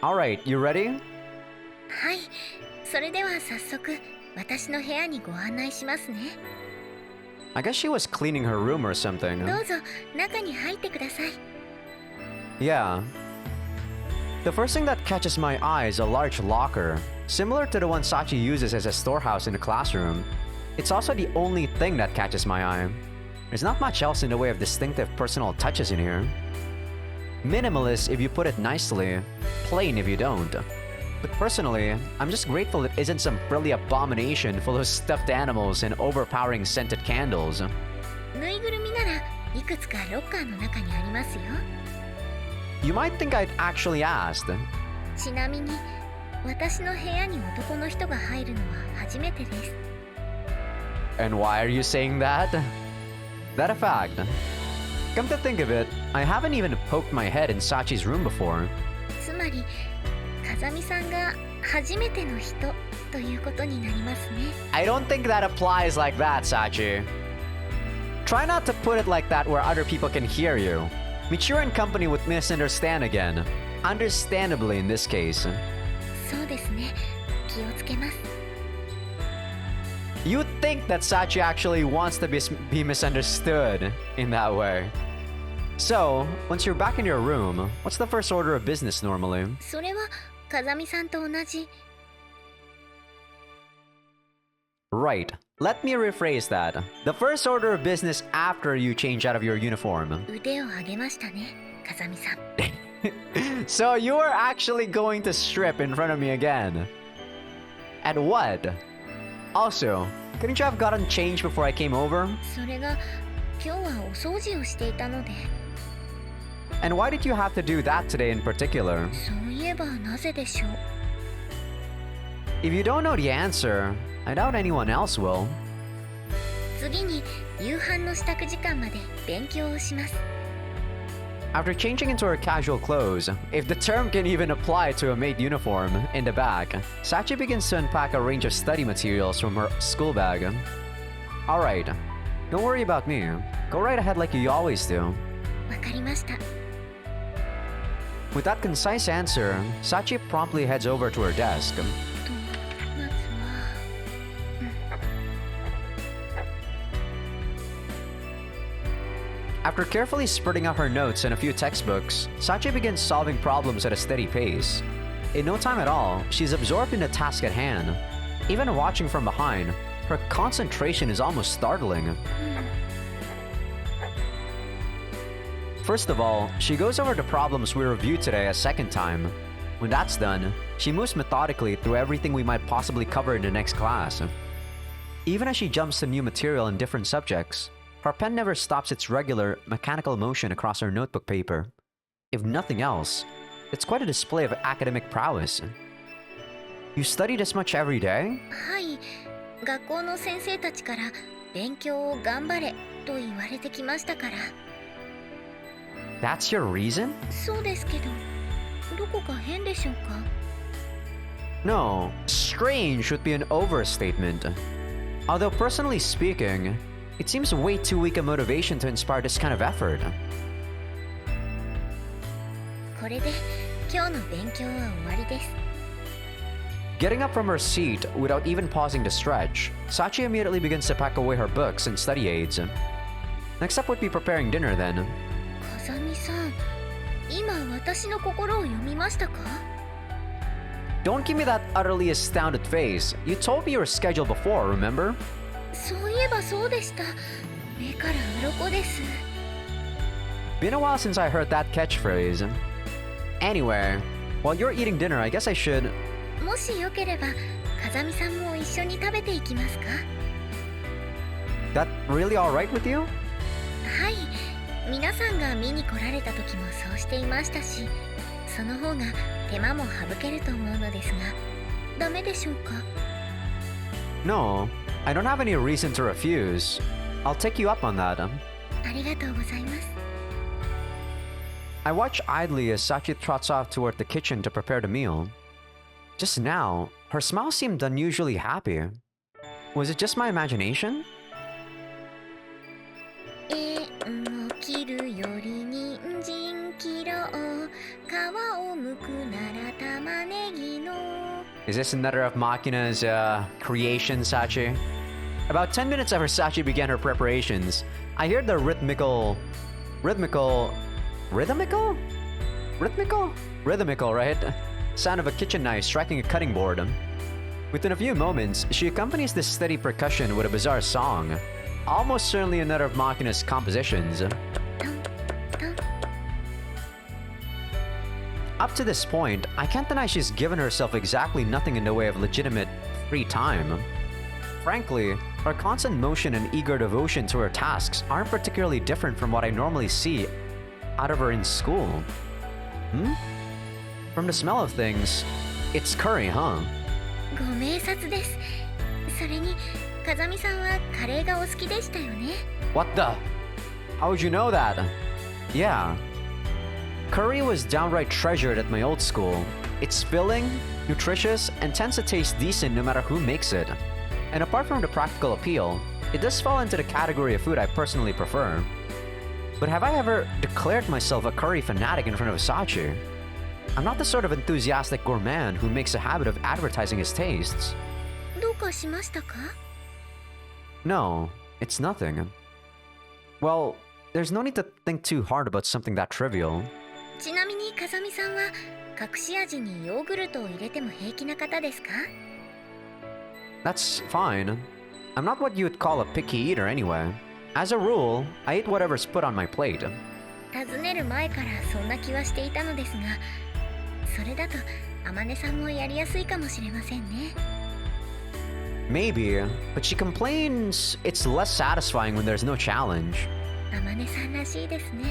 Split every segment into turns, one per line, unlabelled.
Alright, you ready?
はい、それでは早速私の部屋にご案内しますね。
I guess she was cleaning her room or something.
どうぞ中に入ってください。
Yeah. The first thing that catches my eye is a large locker, similar to the one Sachi uses as a storehouse in the classroom. It's also the only thing that catches my eye. There's not much else in the way of distinctive personal touches in here. Minimalist if you put it nicely, plain if you don't. But personally, I'm just grateful it isn't some frilly abomination full of stuffed animals and overpowering scented candles.
ぬいぐるみならいくつかロッカーの中にありますよ。
You might think I'd actually asked.
ちなみに私の部屋に男の人が入るのは初めてです。
And why are you saying that? That a fact. Come to think of it, I haven't even poked my head in Sachi's room before.
つまり風見さんが初めての人ということになりますね。
I don't think that applies like that, Sachi. Try not to put it like that where other people can hear you. Mature and company would misunderstand again. Understandably in this case.
そうですね。気をつけます。
You'd think that Sachi actually wants to be misunderstood in that way. So, once you're back in your room, what's the first order of business normally?
それは風見さんと同じ。
Right. Let me rephrase that. The first order of business after you change out of your uniform.
腕を上げましたね、風見さん。
So you are actually going to strip in front of me again? At what? Also, couldn't you have gotten changed before I came over?
それが今日はお掃除をしていたので。
And why did you have to do that today in particular?
そういえばなぜでしょう。
If you don't know the answer, I doubt anyone else will.
次に夕飯の支度時間まで勉強をします。
After changing into her casual clothes, if the term can even apply to a maid uniform, in the back, Sachi begins to unpack a range of study materials from her school bag. Alright, don't worry about me. Go right ahead like you always do.
わかりました。
With that concise answer, Sachi promptly heads over to her desk.
まずは、
After carefully spreading out her notes and a few textbooks, Sachi begins solving problems at a steady pace. In no time at all, she's absorbed in the task at hand. Even watching from behind, her concentration is almost startling. First of all, she goes over the problems we reviewed today a second time. When that's done, she moves methodically through everything we might possibly cover in the next class. Even as she jumps to new material in different subjects, her pen never stops its regular, mechanical motion across her notebook paper. If nothing else, it's quite a display of academic prowess. You study this much every day?
はい、学校の先生たちから勉強を頑張れと言われてきましたから。
That's your reason?
そうですけど、どこか変でしょうか。
No, strange would be an overstatement. Although personally speaking, it seems way too weak a motivation to inspire this kind of effort.
これで今日の勉強は終わりです。
Getting up from her seat without even pausing to stretch, Sachi immediately begins to pack away her books and study aids. Next up would be preparing dinner then.
風見さん、今私の心を読みましたか？
Don't give me that utterly astounded face. You told me your schedule before, remember?
そういえばそうでした。目から鱗です。
Been a while since I heard that catchphrase. Anyway, while you're eating dinner, I guess I should...
もしよければ、風見さんも一緒に食べていきますか？
That really alright with you?
はい、皆さんが見に来られた時もそうしていましたし、その方が手間も省けると思うのですが、ダメでしょうか？
No, I don't have any reason to refuse. I'll take you up on that.
ありがとうございます。
I watch idly as Sachi trots off toward the kitchen to prepare the meal. Just now, her smile seemed unusually happy. Was it just my imagination?
縁を切るより人参切ろう、皮を剥くなら
Is this another of Makina's creation, Sachi? About 10 minutes after Sachi began her preparations, I heard the rhythmical, right? Sound of a kitchen knife striking a cutting board. Within a few moments, she accompanies this steady percussion with a bizarre song. Almost certainly another of Makina's compositions. Up to this point, I can't deny she's given herself exactly nothing in the way of legitimate free time. Frankly, her constant motion and eager devotion to her tasks aren't particularly different from what I normally see out of her in school. From the smell of things, it's curry, huh?
ご明察です。それに、風見さんはカレーがお好きでしたよね。
What the? How would you know that? Yeah. Curry was downright treasured at my old school. It's filling, nutritious, and tends to taste decent no matter who makes it. And apart from the practical appeal, it does fall into the category of food I personally prefer. But have I ever declared myself a curry fanatic in front of Sachi? I'm not the sort of enthusiastic gourmand who makes a habit of advertising his tastes.
どうかしましたか?
No, it's nothing. Well, there's no need to think too hard about something that trivial.
ちなみに風見さんは隠し味にヨーグルトを入れても平気な方ですか?
That's fine. I'm not what you would call a picky eater anyway. As a rule, I eat whatever's put on my plate.
尋ねる前からそんな気はしていたのですが、それだと天音さんもやりやすいかもしれませんね。
Maybe, but she complains it's less satisfying when there's no challenge.
天音さんらしいですね。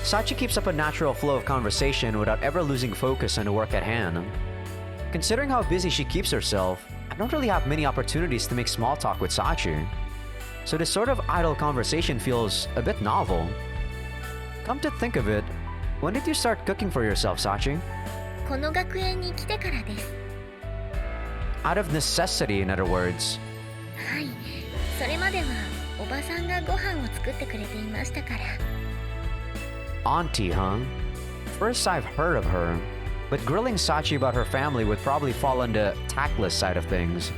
Sachi keeps up a natural flow of conversation without ever losing focus on the work at hand. Considering how busy she keeps herself, I don't really have many opportunities to make small talk with Sachi. So this sort of idle conversation feels a bit novel. Come to think of it, when did you start cooking for yourself, Sachi?
この学園に来てからです。
Out of necessity, in other words.
はい、それまではおばさんがご飯を作ってくれていましたから。
Auntie, huh? First I've heard of her, but grilling Sachi about her family would probably fall on the tactless side of things.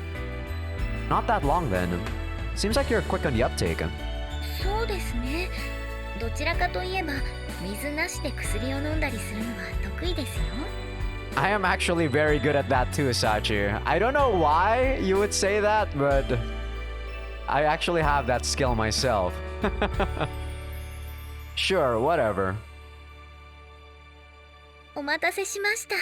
Not that long then. Seems like you're quick on the uptake.
そうですね。どちらかといえば水なしで薬を飲んだりするのは得意ですよ。
I am actually very good at that too, Sachi. I don't know why you would say that, but I actually have that skill myself. Sure, whatever.
お待たせしました。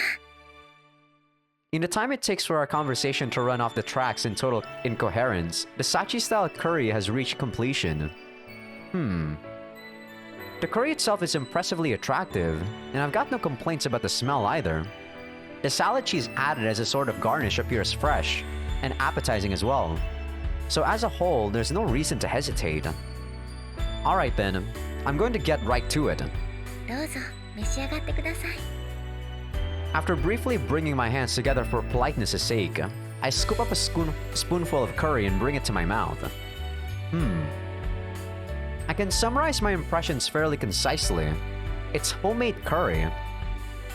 In the time it takes for our conversation to run off the tracks in total incoherence, the Sachi-style curry has reached completion. The curry itself is impressively attractive, and I've got no complaints about the smell either. The salad cheese added as a sort of garnish appears fresh, and appetizing as well. So as a whole, there's no reason to hesitate. Alright then, I'm going to get right to it.
どうぞ召し上がってください。
After briefly bringing my hands together for politeness' sake, I scoop up a spoonful of curry and bring it to my mouth. I can summarize my impressions fairly concisely. It's homemade curry.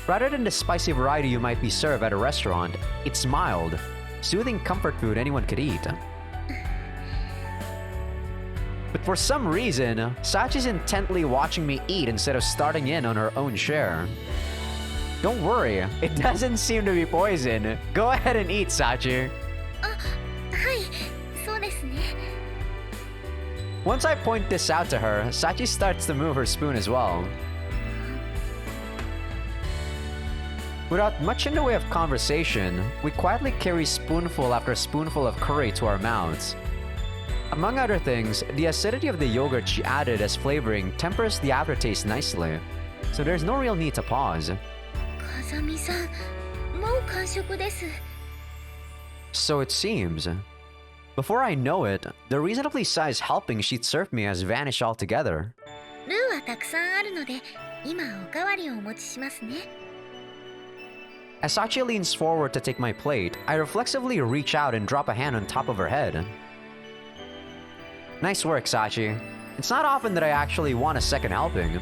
Rather than the spicy variety you might be served at a restaurant, it's mild, soothing comfort food anyone could eat. But for some reason, Sachi's intently watching me eat instead of starting in on her own share. Don't worry, it doesn't seem to be poison. Go ahead and eat, Sachi.
あ、はい、そうですね。
Once I point this out to her, Sachi starts to move her spoon as well. Without much in the way of conversation, we quietly carry spoonful after spoonful of curry to our mouths. Among other things, the acidity of the yogurt she added as flavoring tempers the aftertaste nicely, so there's no real need to pause.
風見さん、もう完食です。
So it seems. Before I know it, the reasonably sized helping she'd served me has vanished altogether.
ルーはたくさんあるので、今おかわりをお持ちしますね。
As Sachi leans forward to take my plate, I reflexively reach out and drop a hand on top of her head. Nice work, Sachi. It's not often that I actually want a second helping.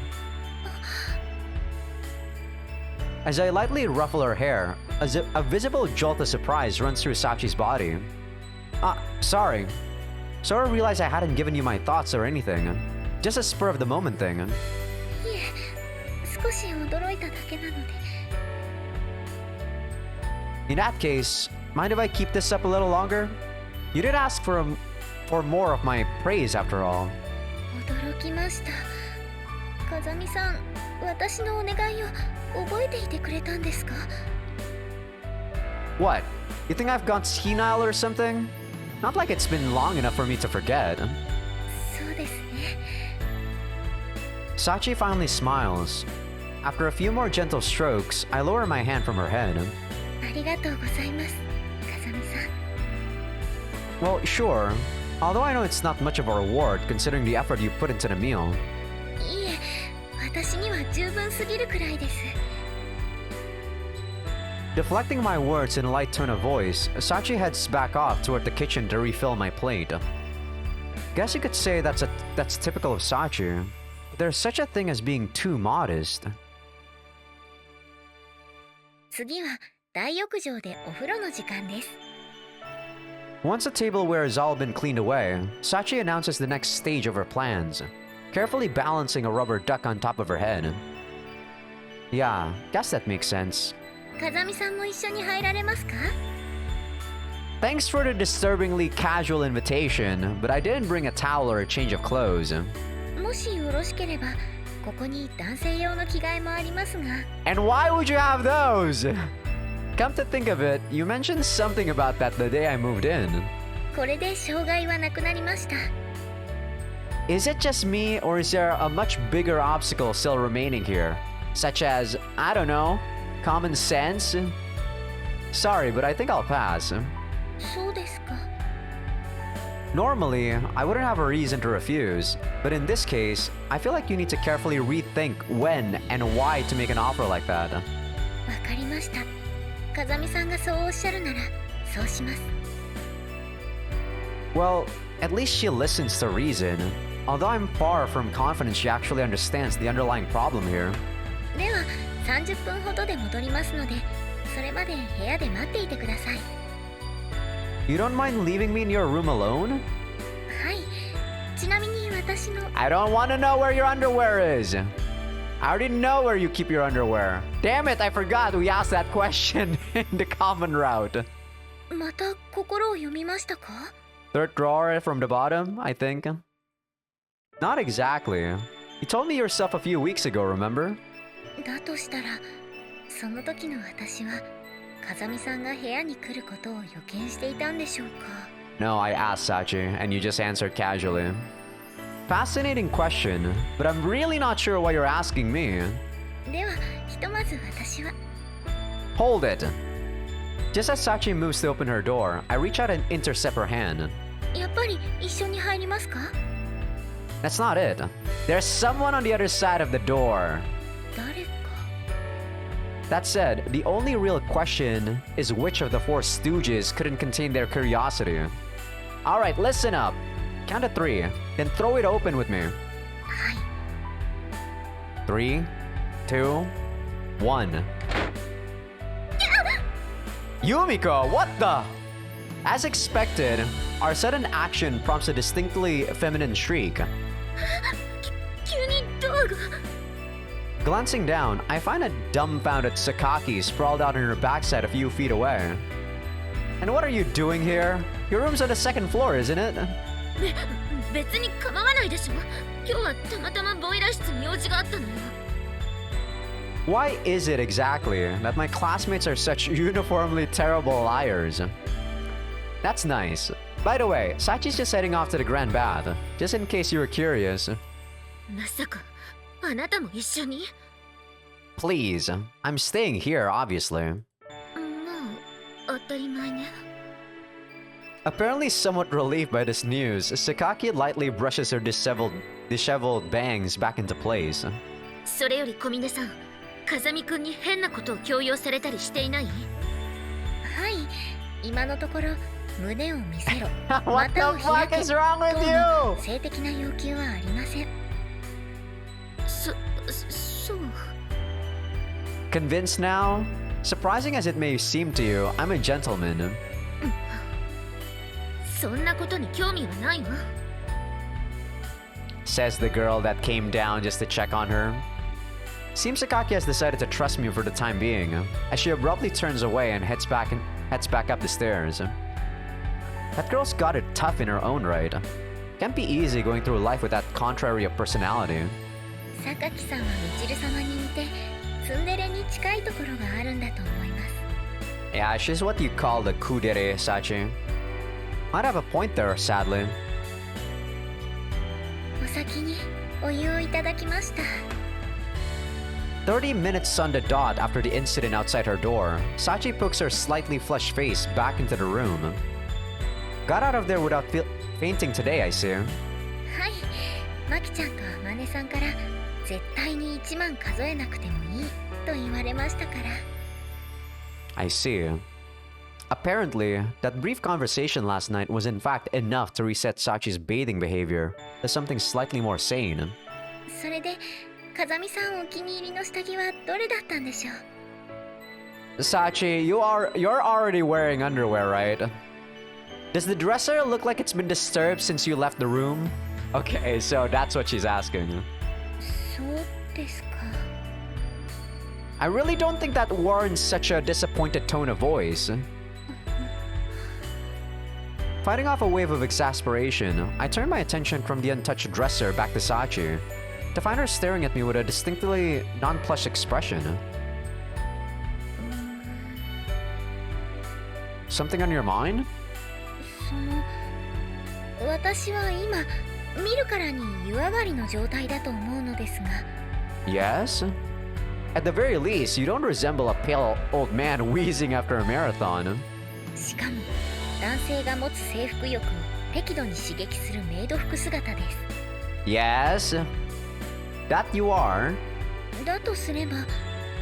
As I lightly ruffle her hair, a visible jolt of surprise runs through Sachi's body. Sorry. Sort of realized I hadn't given you my thoughts or anything. Just a spur of the moment thing.
いえ、少し驚いただけなので。
In that case, mind if I keep this up a little longer? You did ask for more of my praise after all.
驚きました。風見さん、私のお願いを覚えていてくれたんですか？
What? You think I've gone senile or something? Not like it's been long enough for me to forget.
そうですね。
Sachi finally smiles. After a few more gentle strokes, I lower my hand from her head.
ありがとうございます、風見さん。
Well, sure. Although I know it's not much of a reward considering the effort you put into the meal.
いえ、私には十分すぎるくらいです。
Deflecting my words in a light tone of voice, Sachi heads back off toward the kitchen to refill my plate. Guess you could say that's typical of Sachi. There's such a thing as being too modest.
次は大浴場でお風呂の時間です。
Once the tableware has all been cleaned away, Sachi announces the next stage of her plans, carefully balancing a rubber duck on top of her head. Yeah, guess that makes sense.
風見さんも一緒に入られますか？
Thanks for the disturbingly casual invitation, but I didn't bring a towel or a change of clothes.
もしよろしければ、ここに男性用の着替えもありますが。
And why would you have those? Come to think of it, you mentioned something about that the day I moved in.
これで障害はなくなりました。
Is it just me, or is there a much bigger obstacle still remaining here? Such as, I don't know, common sense? Sorry, but I think I'll pass.
そうですか。
Normally, I wouldn't have a reason to refuse, but in this case, I feel like you need to carefully rethink when and why to make an offer like that.
わかりました。風見さんがそうおっしゃるなら、そうします。
Well, at least she listens to reason, although I'm far from confident she actually understands the underlying problem here.
では、30分ほどで戻りますので、それまで部屋で待っていてください。
You don't mind leaving me in your room alone?
はい。ちなみに私の。
I don't want to know where your underwear is. I already know where you keep your underwear. Damn it, I forgot we asked that question in the common route.
また心を読みましたか？
Third drawer from the bottom, I think. Not exactly. You told me yourself a few weeks ago, remember?
だとしたら、その時の私は風見さんが部屋に来ることを予見していたんでしょうか？
No, I asked Sachi, and you just answered casually. Fascinating question, but I'm really not sure why you're asking me.
では、ひとまず私は。
Hold it! Just as Sachi moves to open her door, I reach out and intercept her hand.
やっぱり一緒に入りますか？
That's not it. There's someone on the other side of the door.
誰か。
That said, the only real question is which of the four stooges couldn't contain their curiosity. Alright, listen up. Count to 3, then throw it open with me.
はい。
3, 2, 1. Yumiko, what the? As expected, our sudden action prompts a distinctly feminine shriek.
急にドアが。
Glancing down, I find a dumbfounded Sakaki sprawled out on her backside a few feet away. And what are you doing here? Your room's on the second floor, isn't it?
別に構わないでしょ。今日はたまたまボイラー室に用事があったのよ。
Why is it exactly that my classmates are such uniformly terrible liars? That's nice. By the way, Sachi's just heading off to the Grand Bath, just in case you were curious.
まさかあなたも一緒に？
Please, I'm staying here, obviously.
もう当たり前ね。
Apparently somewhat relieved by this news, Sakaki lightly brushes her disheveled bangs back into place.
それより小峰さん、風見くんに変なことを強要されたりしていない？はい、今のところ胸を見せろ。
What the fuck is wrong with you?
性的な要求はありません。そう。
Convinced now? Surprising as it may seem to you, I'm a gentleman.
そんなことに興味はないわ。
Says the girl that came down just to check on her. Seems Sakaki has decided to trust me for the time being, as she abruptly turns away and heads back up the stairs. That girl's got it tough in her own right. Can't be easy going through life with that contrary of personality.
榊さんはみちる様に似てツンデレに近いところがあるんだと思います。
Yeah, she's what you call the kudere, Sachi. Might have a point there, sadly.
お先にお湯をいただきました。
30 minutes on the dot after the incident outside her door, Sachi pokes her slightly flushed face back into the room. Got out of there without fainting today, I see.
はい、マキちゃんとあまねさんから絶対に1万数えなくてもいいと言われましたから。
I see. Apparently, that brief conversation last night was in fact enough to reset Sachi's bathing behavior to something slightly more sane.
それで風見さんお気に入りの下着はどれだったんでしょう。
Sachi, you're already wearing underwear, right? Does the dresser look like it's been disturbed since you left the room? Okay, so that's what she's asking.
そうですか。
I really don't think that warrants such a disappointed tone of voice. Fighting off a wave of exasperation, I turn my attention from the untouched dresser back to Sachi, to find her staring at me with a distinctly nonplussed expression. Something on your mind?
その私は今見るからに湯上がりの状態だと思うのですが。
Yes? At the very least, you don't resemble a pale old man wheezing after a marathon.
しかも男性が持つ征服欲を適度に刺激するメイド服姿です。
Yes? That you are?
だとすれば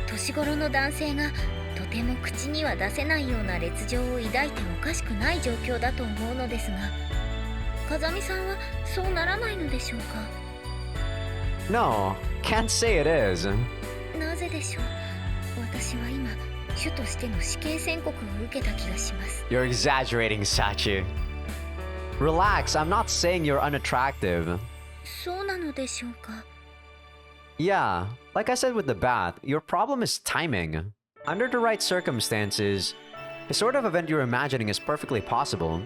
年頃の男性がとても口には出せないような烈情を抱いておかしくない状況だと思うのですが、風見さんはそうならないのでしょうか。
No, can't say it is.
なぜでしょう。私は今主としての死刑宣告を受けた気がします。
You're exaggerating, Sachi. Relax, I'm not saying you're unattractive.
そうなのでしょうか。
Yeah, like I said with the bath, your problem is timing. Under the right circumstances, the sort of event you're imagining is perfectly possible.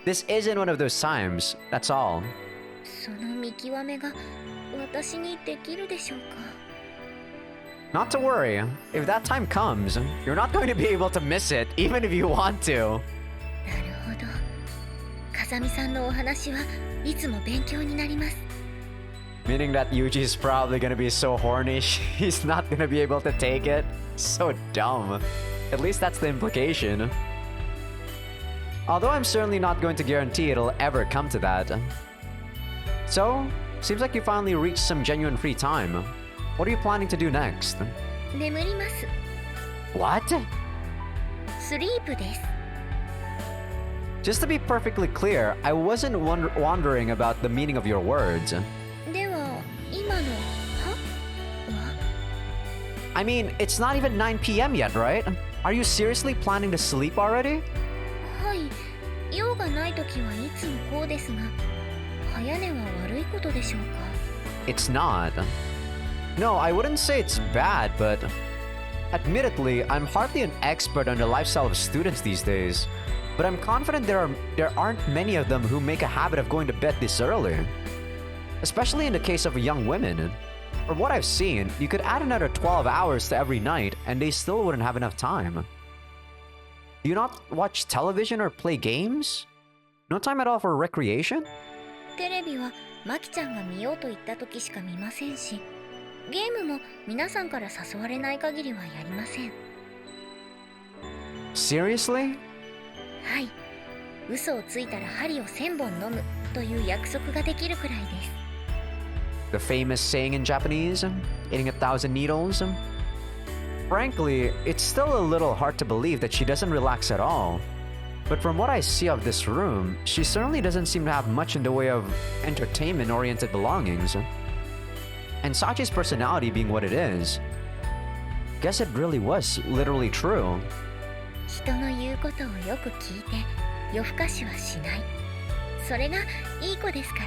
This isn't one of those times, that's all.
その見極めが私にできるでしょうか。
Not to worry, if that time comes, you're not going to be able to miss it, even if you want to.
なるほど。風見さんのお話はいつも勉強になります。
Meaning that Yuji's probably gonna be so horny, he's not gonna be able to take it. So dumb. At least that's the implication. Although I'm certainly not going to guarantee it'll ever come to that. So, seems like you finally reached some genuine free time. What are you planning to do next?
眠ります。
What?
スリープです。
Just to be perfectly clear, I wasn't wondering about the meaning of your words.
では今のは
I mean, it's not even 9 p.m. yet, right? Are you seriously planning to sleep already?
はい。用がないときはいつもこうですが、早寝は悪いことでしょうか。
It's not. No, I wouldn't say it's bad, but admittedly, I'm hardly an expert on the lifestyle of students these days. But I'm confident there aren't many of them who make a habit of going to bed this early. Especially in the case of young women. From what I've seen, you could add another 12 hours to every night and they still wouldn't have enough time. Do you not watch television or play games? No time at all for recreation?
テレビはマキちゃんが見ようと言ったときしか見ませんし、ゲームも皆さんから誘われない限りはやりません。
Seriously?
はい。嘘をついたら針を1000本飲むという約束ができるくらいです。
The famous saying in Japanese, eating 1,000 needles? Frankly, it's still a little hard to believe that she doesn't relax at all. But from what I see of this room, she certainly doesn't seem to have much in the way of entertainment-oriented belongings. And Sachi's personality being what it is, guess it really was literally true.
人の言うことをよく聞いて夜更かしはしない。それがいい子ですから。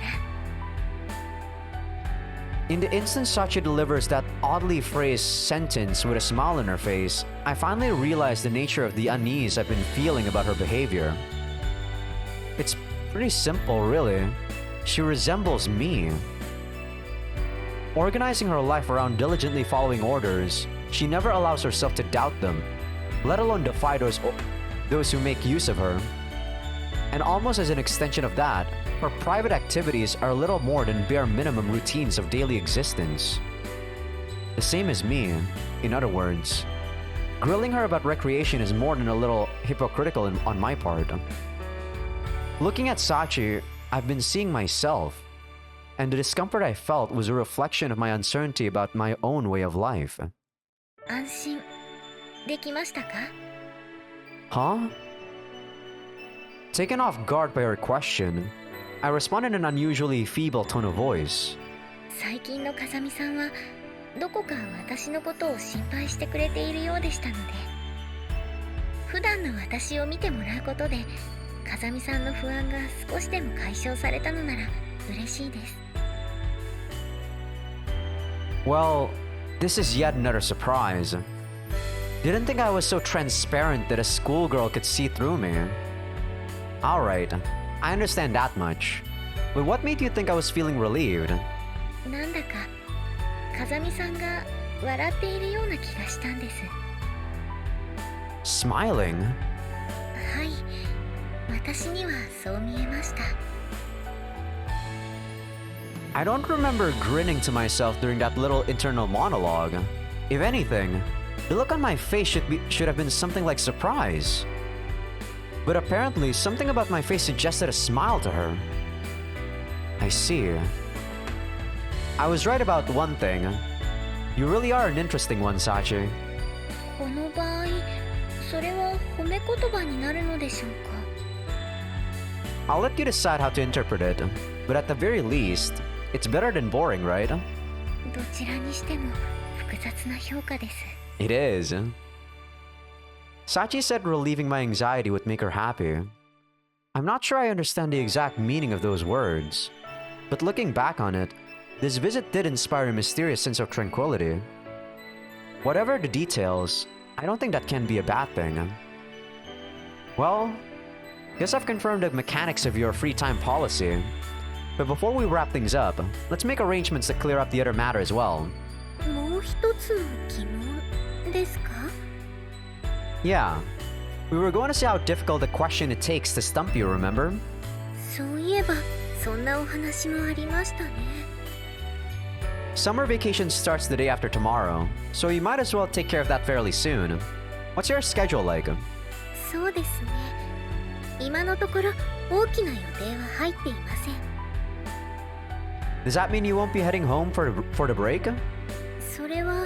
In the instant Sachi delivers that oddly phrased sentence with a smile on her face, I finally realized the nature of the unease I've been feeling about her behavior. It's pretty simple, really. She resembles me. Organizing her life around diligently following orders, she never allows herself to doubt them, let alone defy those who make use of her. And almost as an extension of that, her private activities are little more than bare minimum routines of daily existence. The same as me, in other words. Grilling her about recreation is more than a little hypocritical on my part. Looking at Sachi, I've been seeing myself, and the discomfort I felt was a reflection of my uncertainty about my own way of life.
安心できましたか？
Huh? Taken off guard by her question, I responded in an unusually feeble tone of voice.
最近の風見さんはどこか私のことを心配してくれているようでしたので、普段の私を見てもらうことで風見さんの不安が少しでも解消されたのなら嬉しいです。
Well, this is yet another surprise. Didn't think I was so transparent that a schoolgirl could see through me. Alright, I understand that much. But what made you think I was feeling relieved?
なんだか風見さんが笑っているような気がしたんです。
Smiling?
はい、私にはそう見えました。
I don't remember grinning to myself during that little internal monologue. If anything, the look on my face should have been something like surprise. But apparently, something about my face suggested a smile to her. I see. I was right about one thing. You really are an interesting one, Sachi.
この場合、それは褒め言葉になるのでしょうか？
I'll let you decide how to interpret it, but at the very least, it's better than boring, right?
どちらにしても複雑な評価です。
It is. Sachi said relieving my anxiety would make her happy. I'm not sure I understand the exact meaning of those words, but looking back on it, this visit did inspire a mysterious sense of tranquility. Whatever the details, I don't think that can be a bad thing. Well, guess I've confirmed the mechanics of your free time policy. But before we wrap things up, let's make arrangements to clear up the other matter as well.
もう一つの疑問ですか？
Yeah. We were going to see how difficult a question it takes to stump you, remember?
そういえばそんなお話もありましたね。
Summer vacation starts the day after tomorrow, so you might as well take care of that fairly soon. What's your schedule like?
そうですね。今のところ大きな予定は入っていません。
Does that mean you won't be heading home for the break?
それは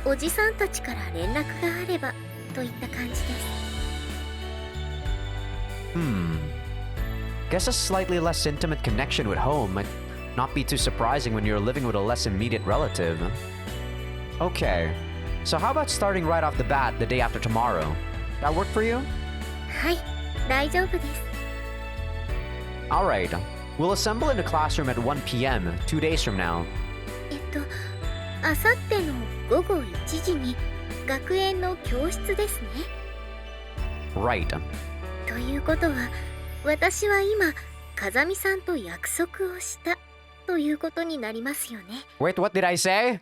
おじさんたちから連絡があればといった感じです。
Guess a slightly less intimate connection with home might not be too surprising when you're living with a less immediate relative. Okay, so how about starting right off the bat the day after tomorrow? That work for you?
はい、大丈夫です。
Alright, we'll assemble in the classroom at 1 p.m. 2 days from now.
あさっての午後1時に学園の教室ですね。
Right.
ということは、私は今風見さんと約束をしたということになりますよね。
Wait, what did I say?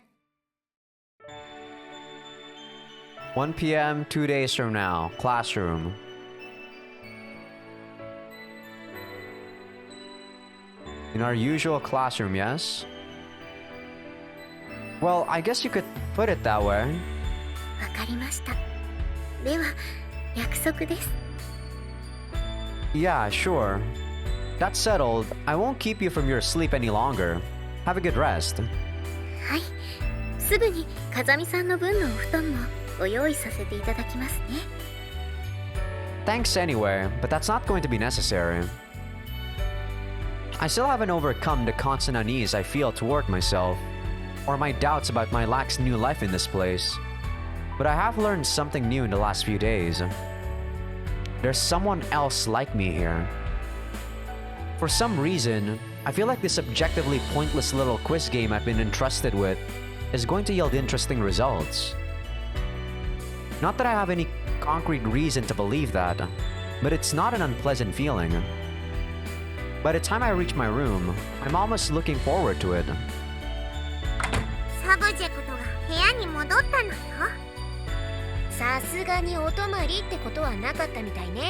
1 p.m. 2 days from now, classroom. In our usual classroom, yes? Well, I guess you could put it that way.
わかりました。では、約束です。
Yeah, sure. That's settled. I won't keep you from your sleep any longer. Have a good rest.
はい、すぐに風見さんの分のお布団もご用意させていただきますね。
Thanks anyway, but that's not going to be necessary. I still haven't overcome the constant unease I feel toward myself, or my doubts about my lax new life in this place. But I have learned something new in the last few days. There's someone else like me here. For some reason, I feel like this objectively pointless little quiz game I've been entrusted with is going to yield interesting results. Not that I have any concrete reason to believe that, but it's not an unpleasant feeling. By the time I reach my room, I'm almost looking forward to it.
サブジェクトが部屋に戻ったのよ。
さすがにお泊まりってことはなかったみたいね。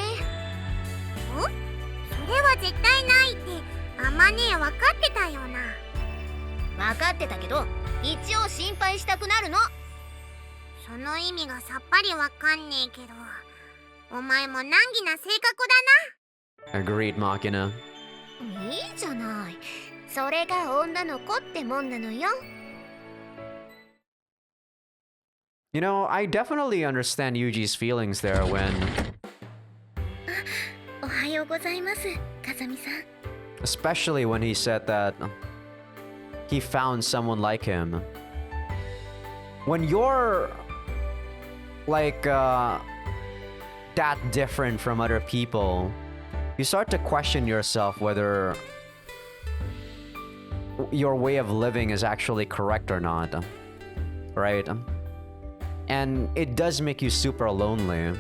お？それは絶対ないってあまね分かってたよな。
分かってたけど、一応心配したくなるの。
その意味がさっぱりわかんねえけど、お前も難儀な性格だな。
Agreed, Machina.
いいじゃない。それが女の子ってもんなのよ。
You know, I definitely understand Yuji's feelings there when...
おはようございます、風見さん。
Especially when he said that he found someone like him. When you're like that different from other people, you start to question yourself whether your way of living is actually correct or not, right? And it does make you super lonely.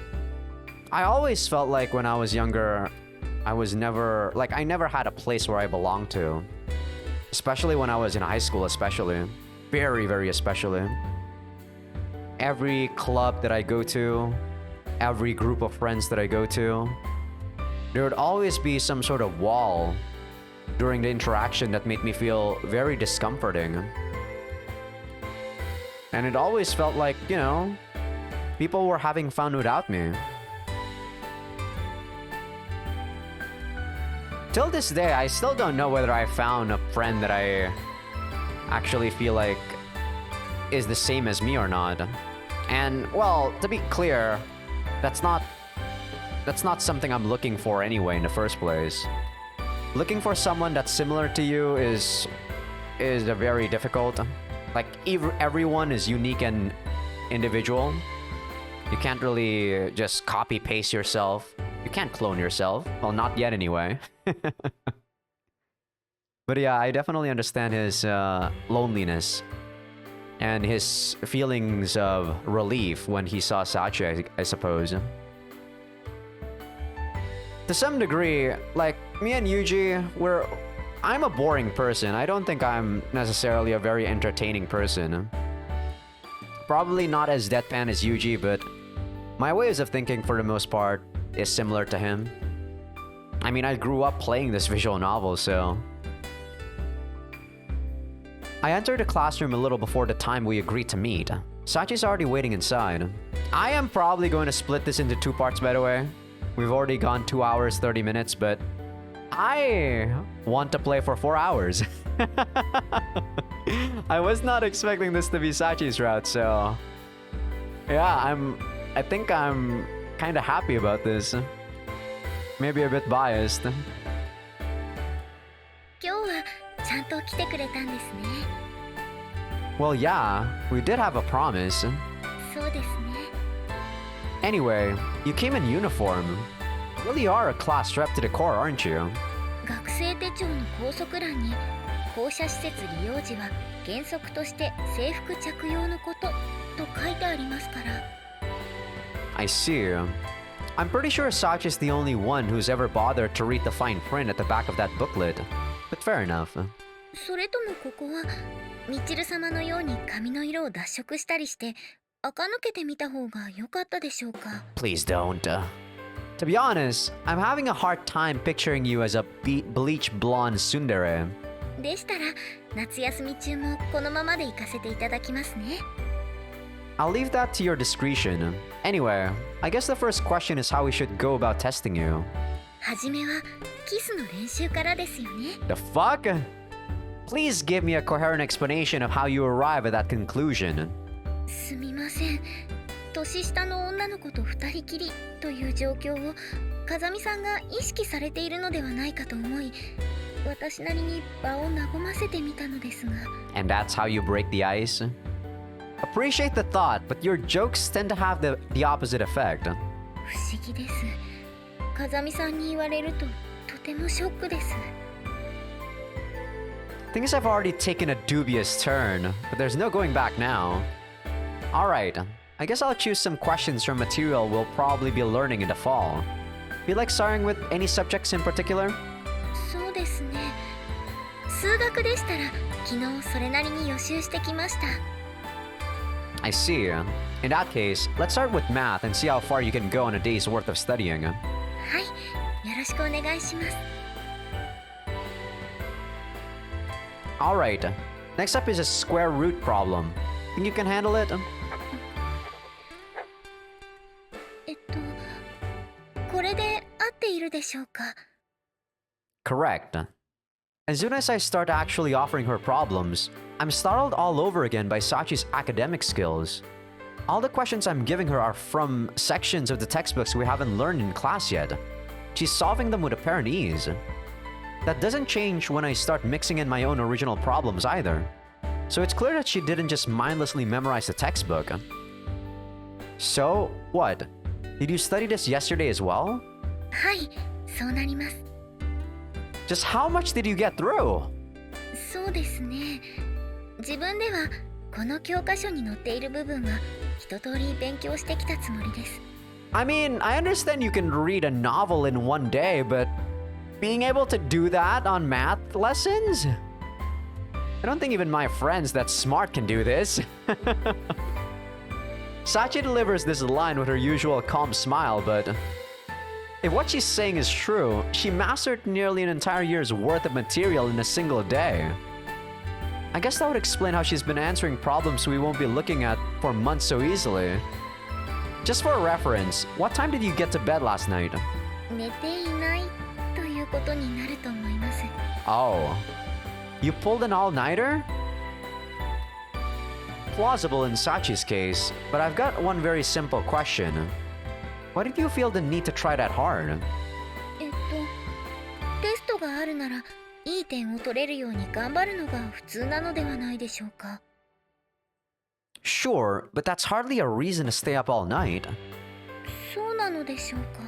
I always felt like when I was younger, I never had a place where I belonged to. Especially when I was in high school, especially. Very, very especially. Every club that I go to, every group of friends that I go to, there would always be some sort of wall during the interaction that made me feel very discomforting. And it always felt like, you know, people were having fun without me. Till this day, I still don't know whether I found a friend that I actually feel like is the same as me or not. And, well, to be clear, that's not something I'm looking for anyway in the first place. Looking for someone that's similar to you is a very difficult. Like, everyone is unique and individual. You can't really just copy-paste yourself. You can't clone yourself. Well, not yet anyway. But yeah, I definitely understand his loneliness and his feelings of relief when he saw Sachi, I suppose. To some degree, like, me and Yuji, I'm a boring person. I don't think I'm necessarily a very entertaining person. Probably not as deadpan as Yuji, but my ways of thinking for the most part is similar to him. I mean, I grew up playing this visual novel, so... I entered the classroom a little before the time we agreed to meet. Sachi's already waiting inside. I am probably going to split this into 2 parts, by the way. We've already gone 2 hours, 30 minutes, but I want to play for 4 hours. I was not expecting this to be Sachi's route, so... Yeah, I think I'm kind of happy about this. Maybe a bit biased.
今日はちゃんと来てくれたんですね。
Well, yeah, we did have a promise.
そうですね。
Anyway, you came in uniform. You really are a class rep to the core, aren't you?
学生手帳の校則欄に校舎施設利用時は原則として制服着用のことと書いてありますから。
I see. I'm pretty sure Sachi's the only one who's ever bothered to read the fine print at the back of that booklet. But fair enough.
それともここはみちる様のように髪の色を脱色したりして垢抜けてみた方が良かったでしょうか。
Please don't. To be honest, I'm having a hard time picturing you as a bleach blonde tsundere.
でしたら夏休み中もこのままで行かせていただきますね。
I'll leave that to your discretion. Anyway, I guess the first question is how we should go about testing you.
はじめはキスの練習からですよね。
The fuck? Please give me a coherent explanation of how you arrive at that conclusion.
すみません。年下の女の子と二人きりという状況を風見さんが意識されているのではないかと思い、私なりに場を和ませてみたのですが。
And that's how you break the ice? Appreciate the thought, but your jokes tend to have the opposite effect.
不思議です。風見さんに言われるととてもショックです。
Things have already taken a dubious turn, but there's no going back now. Alright, I guess I'll choose some questions from material we'll probably be learning in the fall. Feel like starting with any subjects in particular?
そうですね。数学でしたら昨日それなりに予習してきました。
I see. In that case, let's start with math and see how far you can go in a day's worth of studying.
はい、よろしくお願いします。
Alright, next up is a square root problem. Think you can handle it?
これで合っているでしょうか？
Correct. As soon as I start actually offering her problems, I'm startled all over again by Sachi's academic skills. All the questions I'm giving her are from sections of the textbooks we haven't learned in class yet. She's solving them with apparent ease. That doesn't change when I start mixing in my own original problems either. So it's clear that she didn't just mindlessly memorize the textbook. So, what? Did you study this yesterday as well?
はい、そうなります。
Just how much did you get through?
そうですね。自分ではこの教科書に載っている部分は一通り勉強してきたつもりです。
I mean, I understand you can read a novel in one day, but being able to do that on math lessons? I don't think even my friends that smart can do this. Sachi delivers this line with her usual calm smile, but if what she's saying is true, she mastered nearly an entire year's worth of material in a single day. I guess that would explain how she's been answering problems we won't be looking at for months so easily. Just for a reference, what time did you get to bed last night?
寝ていないということになると思います。
Oh. You pulled an all-nighter? Plausible in Sachi's case, but I've got one very simple question. Why did you feel the need to try that hard?
テストがあるならいい点を取れるように頑張るのが普通なのではないでしょうか。
Sure, but that's hardly a reason to stay up all night.
そうなのでしょうか。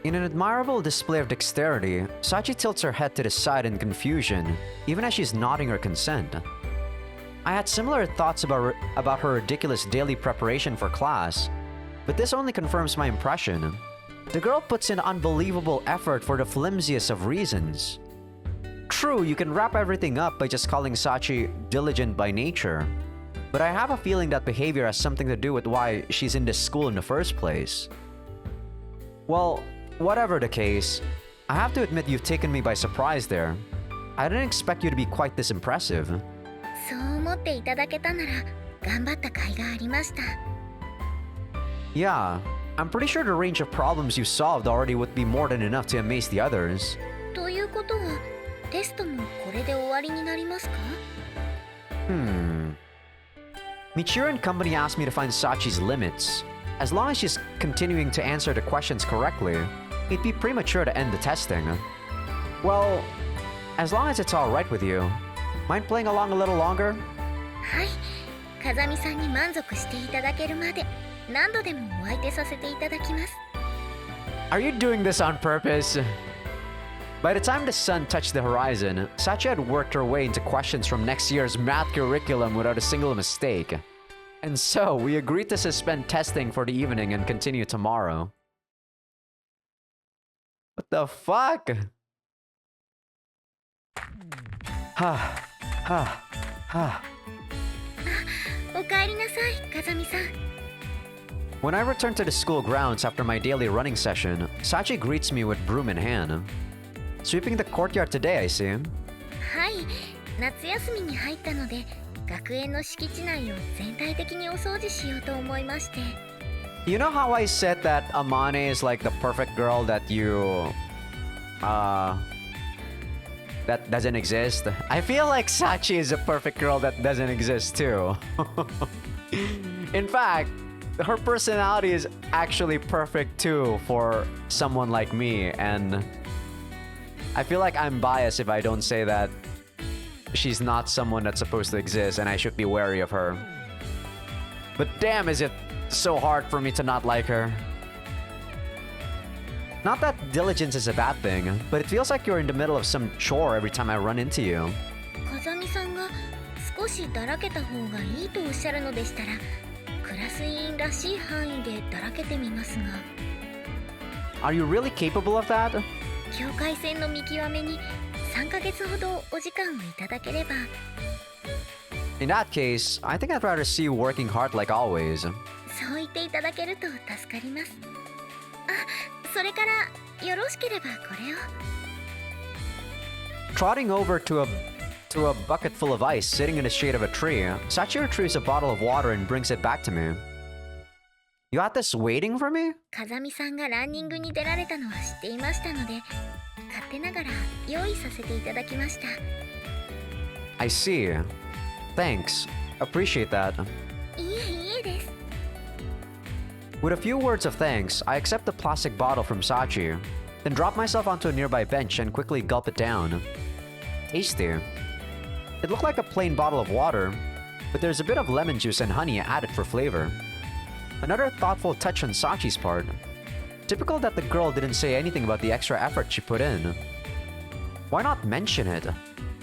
In an admirable display of dexterity, Sachi tilts her head to the side in confusion, even as she's nodding her consent. I had similar thoughts about her ridiculous daily preparation for class, but this only confirms my impression. The girl puts in unbelievable effort for the flimsiest of reasons. True, you can wrap everything up by just calling Sachi diligent by nature, but I have a feeling that behavior has something to do with why she's in this school in the first place. Well, whatever the case, I have to admit you've taken me by surprise there. I didn't expect you to be quite this impressive.
そう思っていただけたなら頑張った甲斐がありました。
Yeah, I'm pretty sure the range of problems you solved already would be more than enough to amaze the others.
ということはテストもこれで終わりになりますか？
Michiru and company asked me to find Sachi's limits. As long as she's continuing to answer the questions correctly, it'd be premature to end the testing. Well, as long as it's alright with you, mind playing along a little longer?
はい、風見さんに満足していただけるまで何度でもお相手させていただきます。
Are you doing this on purpose? By the time the sun touched the horizon, Sachi had worked her way into questions from next year's math curriculum without a single mistake. And so, we agreed to suspend testing for the evening and continue tomorrow. What the fuck?
おかえりなさい、風見さん。
When I return to the school grounds after my daily running session, Sachi greets me with broom in hand. Sweeping the courtyard today, I see.
はい、夏休みに入ったので学園の敷地内を全体的にお掃除しようと思いまして。
You know how I said that Amane is like the perfect girl that that doesn't exist? I feel like Sachi is a perfect girl that doesn't exist too. In fact, her personality is actually perfect too for someone like me, and I feel like I'm biased if I don't say that she's not someone that's supposed to exist and I should be wary of her. But damn, is it so hard for me to not like her. Not that diligence is a bad thing, but it feels like you're in the middle of some chore every time I run into you.
風見さんが少しだらけた方がいいとおっしゃるのでしたら、クラス委員らしい範囲でだらけてみますが。
Are you really capable of that?
境界線の見極めに3ヶ月ほどお時間をいただければ。
In that case, I think I'd rather see you working hard like always.
そう言っていただけると助かります。あ、それからよろしければこれを。
Trotting over to a bucket full of ice sitting in the shade of a tree, Sachi retrieves a bottle of water and brings it back to me. You got this waiting for me?
風見さんがランニングに出られたのは知っていましたので、勝手ながら用意させていただきました。
I see. Thanks. Appreciate that.
いえいえです。
With a few words of thanks, I accept the plastic bottle from Sachi, then drop myself onto a nearby bench and quickly gulp it down. Tasty. It looked like a plain bottle of water, but there's a bit of lemon juice and honey added for flavor. Another thoughtful touch on Sachi's part. Typical that the girl didn't say anything about the extra effort she put in. Why not mention it?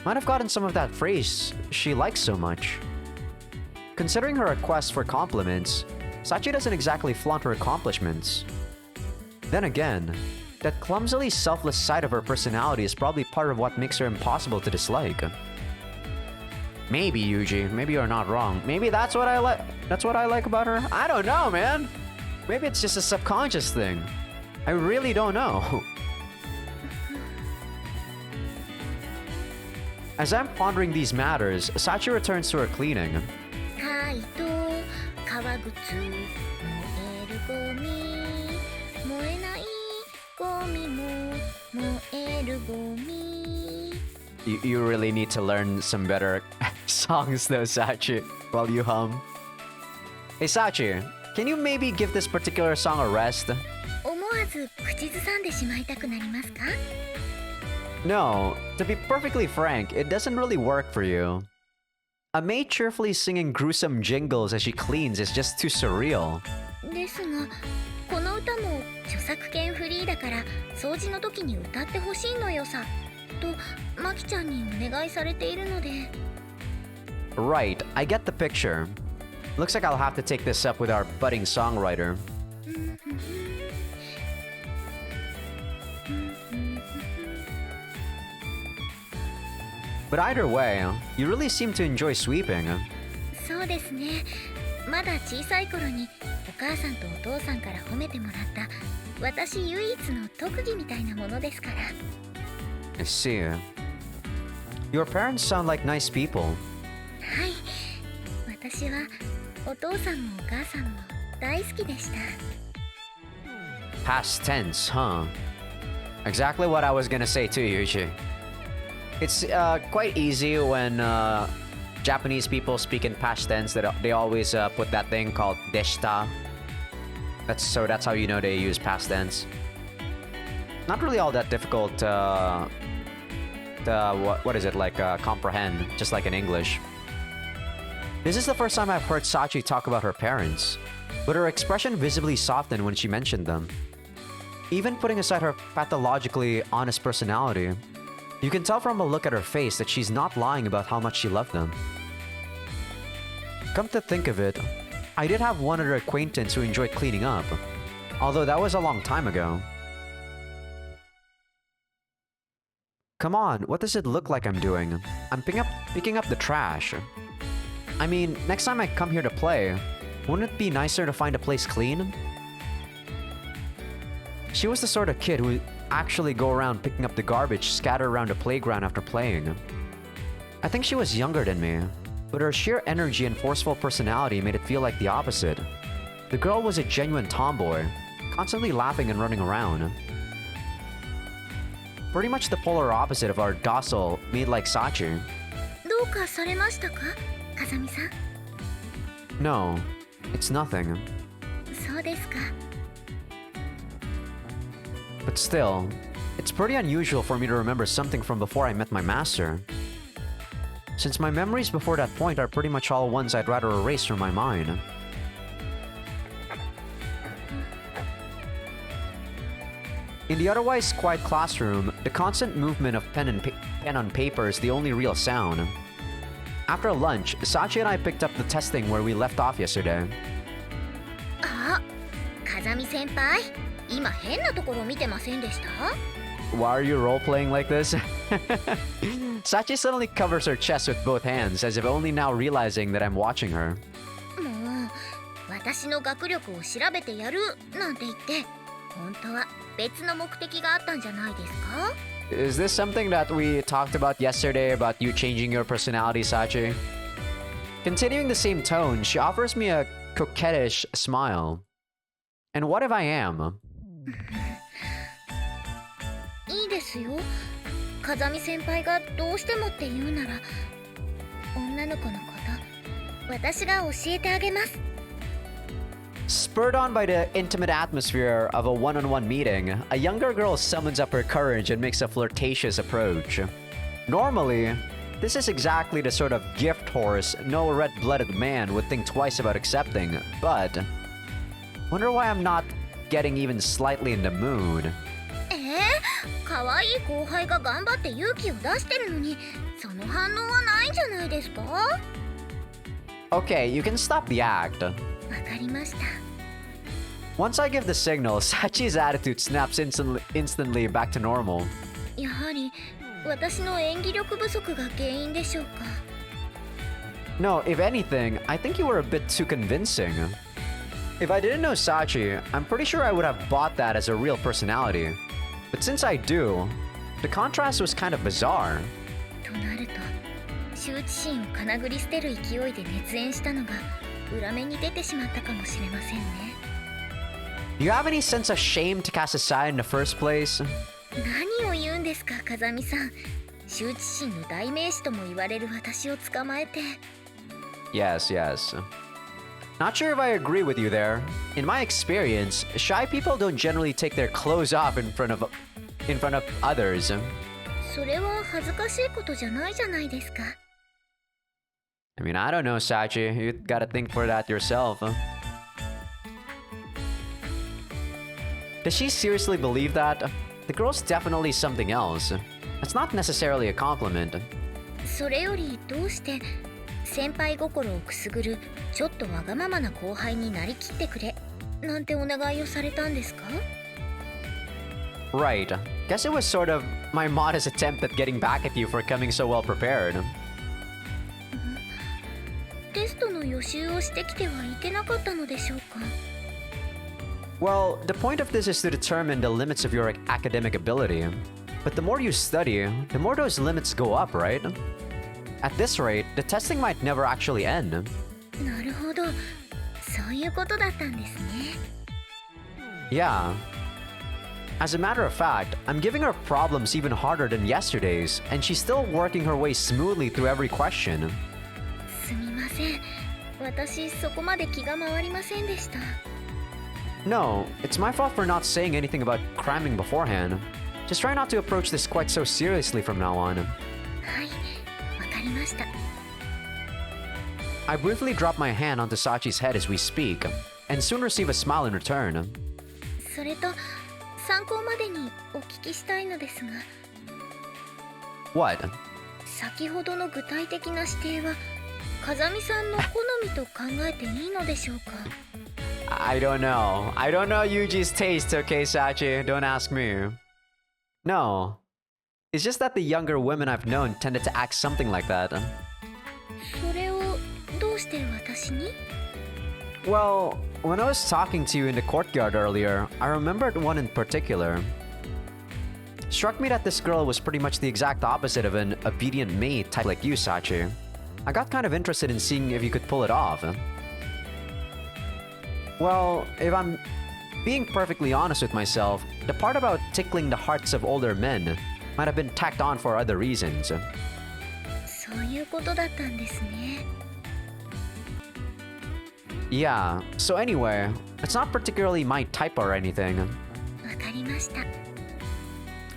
Might have gotten some of that phrase she likes so much. Considering her request for compliments, Sachi doesn't exactly flaunt her accomplishments. Then again, that clumsily selfless side of her personality is probably part of what makes her impossible to dislike. Maybe, Yuji, maybe you're not wrong. Maybe that's what I like about her? I don't know, man. Maybe it's just a subconscious thing. I really don't know. As I'm pondering these matters, Sachi returns to her cleaning.
カイト、革靴、燃えるゴミ、燃えないゴミも燃えるゴミ。
You really need to learn some better songs though, Sachi, while you hum. Hey Sachi, can you maybe give this particular song a rest?
思わず口ずさんでしまいたくなりますか？
No, to be perfectly frank, it doesn't really work for you. A maid cheerfully singing gruesome jingles as she cleans is just too surreal.
ですが、この歌も著作権フリーだから掃除の時に歌ってほしいのよさとマキちゃんにお願いされているので。
Right, I get the picture. Looks like I'll have to take this up with our budding songwriter. But either way, you really seem to enjoy sweeping.
そうですね。まだ小さい頃にお母さんとお父さんから褒めてもらった私唯一の特技みたいなものですから。
I see. Your parents sound like nice people.
はい。私はお父さんもお母さんも大好きでした。
Past tense, huh? Exactly what I was gonna say too, Yuji. It's quite easy when Japanese people speak in past tense that they always put that thing called deshita. That's how you know they use past tense. Not really all that difficult to what is it like comprehend, just like in English. This is the first time I've heard Sachi talk about her parents, but her expression visibly softened when she mentioned them. Even putting aside her pathologically honest personality, you can tell from a look at her face that she's not lying about how much she loved them. Come to think of it, I did have one other acquaintance who enjoyed cleaning up, although that was a long time ago. Come on, what does it look like I'm doing? I'm picking up the trash. I mean, next time I come here to play, wouldn't it be nicer to find a place clean? She was the sort of kid who would actually go around picking up the garbage scattered around the playground after playing. I think she was younger than me, but her sheer energy and forceful personality made it feel like the opposite. The girl was a genuine tomboy, constantly laughing and running around. Pretty much the polar opposite of our docile, maid-like Sachi.
どうかされましたか、風見さん。
No, it's nothing.
そうですか。
But still, it's pretty unusual for me to remember something from before I met my master. since my memories before that point are pretty much all ones I'd rather erase from my mind. In the otherwise quiet classroom, the constant movement of pen on paper is the only real sound. After lunch, Sachi and I picked up the testing where we left off yesterday.
あ、風見先輩、今変なところ見てませんでした？
Why are you role-playing like this? Sachi suddenly covers her chest with both hands, as if only now realizing that I'm watching her.
もう、私の学力を調べてやるなんて言って、本当は別の目的があったんじゃないですか？
Is this something that we talked about yesterday about you changing your personality, Sachi? Continuing the same tone, she offers me a coquettish smile. And what if I am?
いいですよ。風見先輩がどうしてもって言うなら、女の子のこと、私が教えてあげます。
Spurred on by the intimate atmosphere of a one-on-one meeting, a younger girl summons up her courage and makes a flirtatious approach. Normally, this is exactly the sort of gift horse no red-blooded man would think twice about accepting, but wonder why I'm not getting even slightly in the mood.
可愛い後輩が頑張って勇気を出してるのに、その反応はないんじゃないですか？
Okay, you can stop the act.
わかりました。
Once I give the signal, Sachi's attitude snaps instantly back to normal.
やはり私の演技力不足が原因でしょうか？
No, if anything, I think you were a bit too convincing. If I didn't know Sachi, I'm pretty sure I would have bought that as a real personality. But since I do, the contrast was kind of bizarre.
となると、羞恥心をかなぐり捨てる勢いで熱演したのが裏目に出てしまったかもしれませんね。
Do you have any sense of shame to cast aside in the first place?
何を言うんですか、風見さん。羞恥心の代名詞とも言われる私を捕まえて。
Yes. Not sure if I agree with you there. In my experience, shy people don't generally take their clothes off in front of others.
それは恥ずかしいことじゃないじゃないですか。
I mean, I don't know, Sachi. You gotta think for that yourself. Does she seriously believe that? The girl's definitely something else. That's not necessarily a compliment.
それよりどうして先輩心をくすぐるちょっとわがままな後輩になりきってくれなんてお願いをされたんですか？
Right. Guess it was sort of my modest attempt at getting back at you for coming so well prepared.
テストの予習をしてきてはいけなかったのでしょうか？
Well, the point of this is to determine the limits of your academic ability. But the more you study, the more those limits go up, right? At this rate, the testing might never actually end.
なるほど、そういうことだったんですね。
Yeah. As a matter of fact, I'm giving her problems even harder than yesterday's, and she's still working her way smoothly through every question.
すみません、私そこまで気が回りませんでした。
No, it's my fault for not saying anything about cramming beforehand. Just try not to approach this quite so seriously from now on.
はい、わかりました。
I briefly drop my hand onto Sachi's head as we speak, and soon receive a smile in return.
それと参考までにお聞きしたいのですが、
What?
先ほどの具体的な指定は風見さんの好みと考えていいのでしょうか？
I don't know. I don't know Yuji's taste, okay, Sachi? Don't ask me. No. It's just that the younger women I've known tended to act something like that.
それをどうして私に？
Well, when I was talking to you in the courtyard earlier, I remembered one in particular. Struck me that this girl was pretty much the exact opposite of an obedient maid type like you, Sachi. I got kind of interested in seeing if you could pull it off. Well, if I'm being perfectly honest with myself, the part about tickling the hearts of older men might have been tacked on for other reasons.
そういうことだったんですね。
Yeah, so anyway, it's not particularly my type or anything.
わかりました。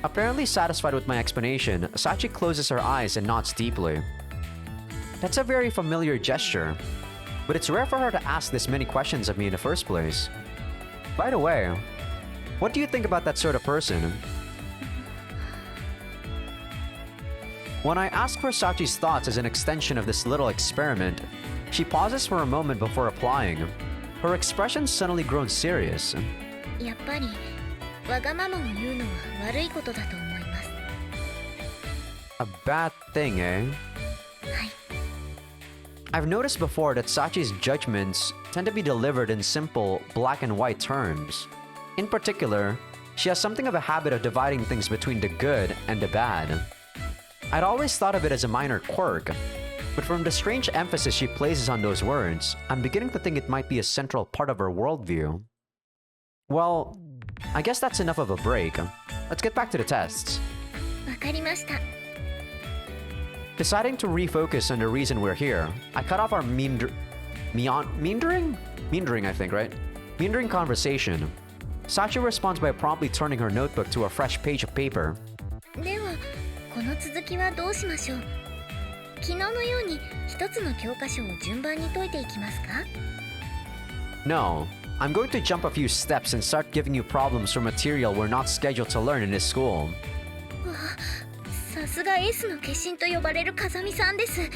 Apparently satisfied with my explanation, Sachi closes her eyes and nods deeply. That's a very familiar gesture, but it's rare for her to ask this many questions of me in the first place. By the way, what do you think about that sort of person? When I ask for Sachi's thoughts as an extension of this little experiment, she pauses for a moment before replying. Her expression suddenly grown serious.
やっぱりわがままを言うのは悪いことだと思います。
A bad thing, eh?
はい。
I've noticed before that Sachi's judgments tend to be delivered in simple, black and white terms. In particular, she has something of a habit of dividing things between the good and the bad. I'd always thought of it as a minor quirk, but from the strange emphasis she places on those words, I'm beginning to think it might be a central part of her worldview. Well, I guess that's enough of a break. Let's get back to the tests.
わかりました。
Deciding to refocus on the reason we're here, I cut off our meandering, I think, right? Meandering conversation. Sachi responds by promptly turning her notebook to a fresh page of paper.
ではこの続きはどうしましょう。昨日のように一つの教科書を順番に解いていきますか？
No, I'm going to jump a few steps and start giving you problems from material we're not scheduled to learn in this school.
さすが S の化身と呼ばれる風見さんです。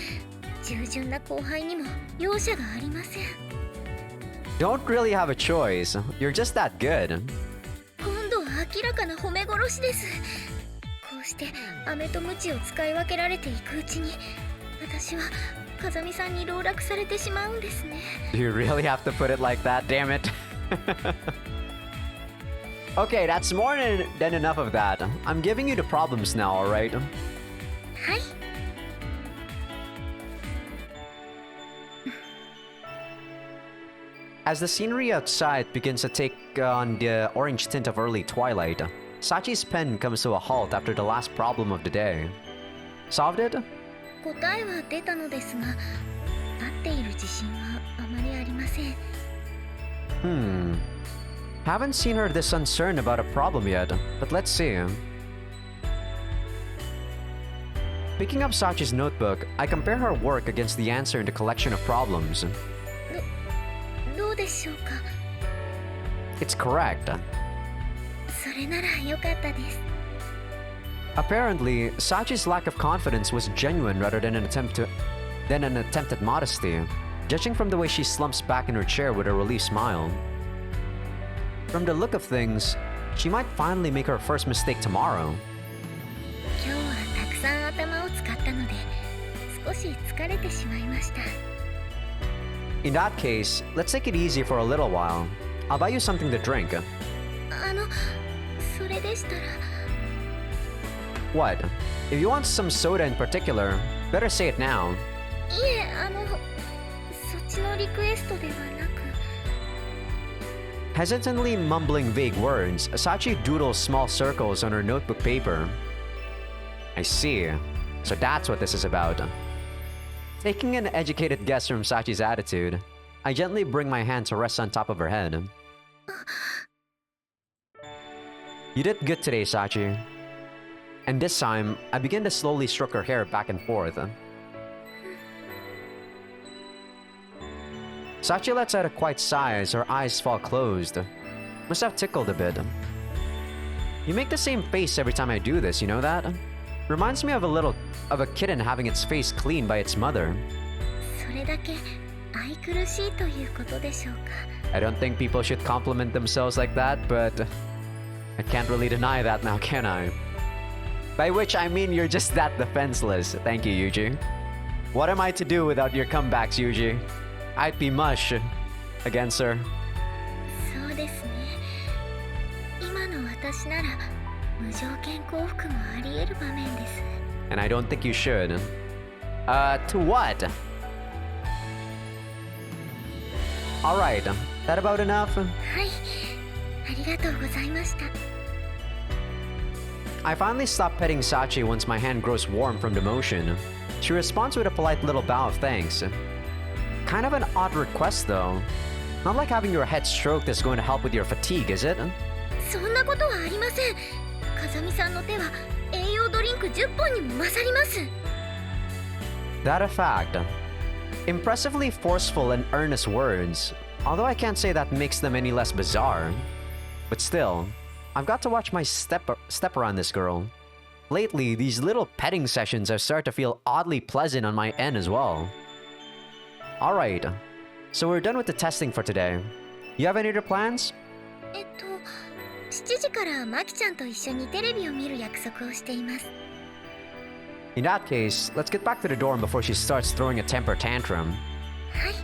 従順な後輩にも容赦がありません。
Don't really have a choice. You're just that good.
今度は明らかな褒め殺しです。こうして飴と鞭を使い分けられていくうちに、私は風見さんに籠絡されてしまうんですね。
You really have to put it like that, damn it. Okay, that's more than enough of that. I'm giving you the problems now, alright?
はい。
As the scenery outside begins to take on the orange tint of early twilight, Sachi's pen comes to a halt after the last problem of the day. Solved it?
答えは出たのですが、合っている自信はあまりありません。
Haven't seen her this uncertain about a problem yet, but let's see. Picking up Sachi's notebook, I compare her work against the answer in the collection of problems.
どうでしょうか。
It's correct.
それなら良かったです。
Apparently, Sachi's lack of confidence was genuine rather than an attempt at modesty, judging from the way she slumps back in her chair with a relieved smile. From the look of things, she might finally make her first mistake tomorrow.
今日はたくさん頭を使ったので、少し疲れてしまいました。
In that case, let's take it easy for a little while. I'll buy you something to drink.
それでしたら。
What? If you want some soda in particular, better say it now.
いえ、そっちのリクエストではなく。
Hesitantly mumbling vague words, Sachi doodles small circles on her notebook paper. I see. So that's what this is about. Taking an educated guess from Sachi's attitude, I gently bring my hand to rest on top of her head. You did good today, Sachi. And this time, I begin to slowly stroke her hair back and forth. Sachi lets out a quiet sigh as her eyes fall closed. Must have tickled a bit. You make the same face every time I do this, you know that? Reminds me of a kitten having its face cleaned by its mother.
それだけ愛くるしいということでしょうか。
I don't think people should compliment themselves like that, but I can't really deny that now, can I? By which I mean you're just that defenseless. Thank you, Yuji. What am I to do without your comebacks, Yuji? I'd be mush against her.
そうですね。今の私なら無条件降伏もあり得る場面です。
And I don't think you should. To what? Alright, that about enough?
はい、ありがとうございました。
I finally stop petting Sachi once my hand grows warm from the motion. She responds with a polite little bow of thanks. Kind of an odd request though. Not like having your head stroked is going to help with your fatigue, is it?
そんなことはありません。風見さんの手は栄養ドリンク10本にも勝ります。
That a fact. Impressively forceful and earnest words, although I can't say that makes them any less bizarre. But still, I've got to watch my step around this girl. Lately, these little petting sessions have started to feel oddly pleasant on my end as well. Alright, so we're done with the testing for today. You have any other plans?
7時からマキちゃんと一緒にテレビを見る約束をしています。
In that case, let's get back to the dorm before she starts throwing a temper tantrum.
はい。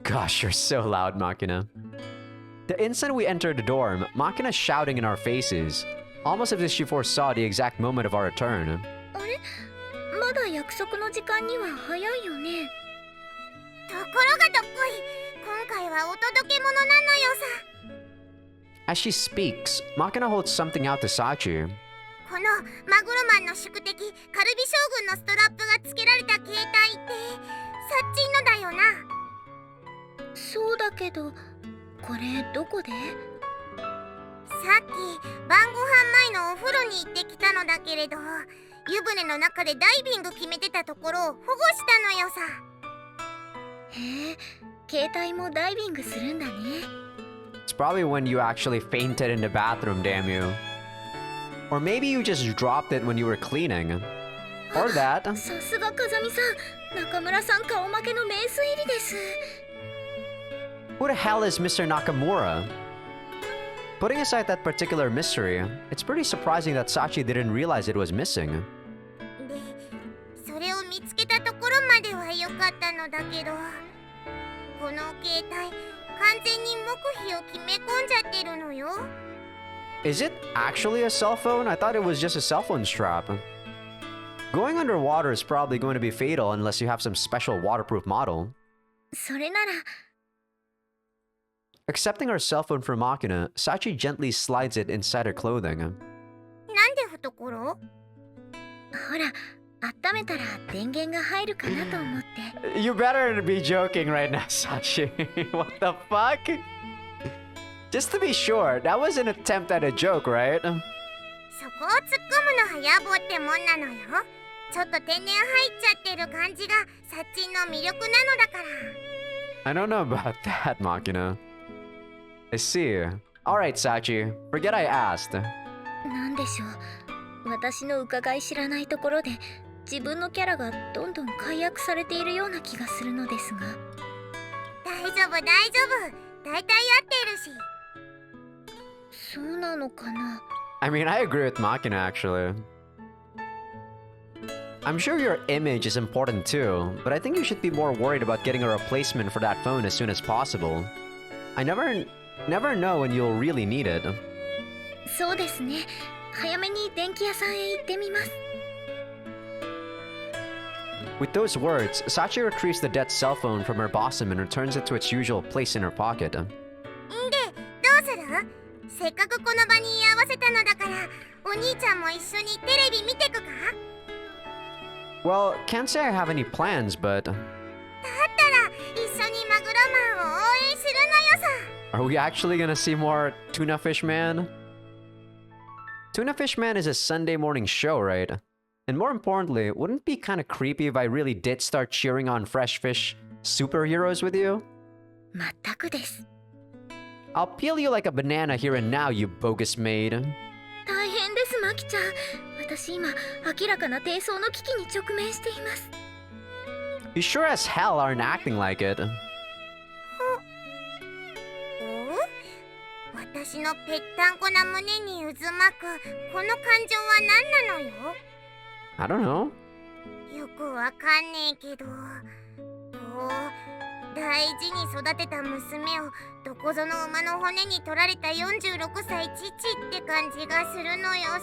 Gosh, you're so loud, Makina. The instant we entered the dorm, Makina's shouting in our faces, almost as if she foresaw the exact moment of our return.
あれ、まだ約束の時間には早いよね。
ところがどっこい、今回はお届け物なのよさ。
As she speaks, Makina holds something out to Sachi.
このマグロマンの宿敵カルビ将軍のストラップがつけられた携帯ってサッチンのだよな。
そうだけど、これどこで？
さっき晩ご飯前のお風呂に行ってきたのだけれど、湯船の中でダイビング決めてたところを保護したのよさ。
へえ、携帯もダイビングするんだね。
It's probably when you actually fainted in the bathroom, damn you. Or maybe you just dropped it when you were cleaning. Or that.
さすが風見さん、中村さん顔負けの名水入りです。
Who the hell is Mr. Nakamura? Putting aside that particular mystery, it's pretty surprising that Sachi didn't realize it was missing.
で、それを見つけたところまでは良かったのだけど、この携帯完全に黙秘を決め込んじゃってるのよ。
Is it actually a cell phone? I thought it was just a cell phone strap. Going underwater is probably going to be fatal unless you have some special waterproof model.
それなら。
Accepting her cell phone from Makina, Sachi gently slides it inside her clothing.
なんで懐？
ほら、温めたら電源が入るかなと思って。
You better be joking right now, Sachi. What the fuck? Just to be sure, that was an attempt at a joke, right?
そこを突っ込むのは野暮ってもんなのよ。ちょっと天然入っちゃってる感じがサッチンの魅力なのだから。
I don't know about that, Makina. I see. Alright, Sachi. Forget I asked.
なんでしょう。私の伺い知らないところで自分のキャラがどんどん解約されているような気がするのですが。
大丈夫大丈夫。大体合ってるし。
そうなのかな。
I mean, I agree with Makina, actually. I'm sure your image is important too, but I think you should be more worried about getting a replacement for that phone as soon as possible. I never know when you'll really need it.
そうですね。早めに電気屋さんへ行ってみます。
With those words, Sachi retrieves the dead cell phone from her bosom and returns it to its usual place in her pocket.
んで、どうする？せっかくこの場に居合わせたのだから、お兄ちゃんも一緒にテレビ見てくか？
Well, can't say I have any plans, but...
だったら一緒にマグロマンを応援するのよさ。
Are we actually gonna see more Tuna Fish Man? Tuna Fish Man is a Sunday morning show, right? And more importantly, wouldn't it be kind of creepy if I really did start cheering on Fresh Fish superheroes with you?
全くです。
I'll peel you like a banana here and now, you bogus maid.
大変です、マキちゃん。私今、明らかな低層の危機に直面しています。
You sure as hell aren't acting like it.
私のぺったんこな胸に渦巻くこの感情は何なのよ？
I don't know.
よくわかんねえけど、こう大事に育てた娘をどこぞの馬の骨に取られた46歳父って感じがするのよさ。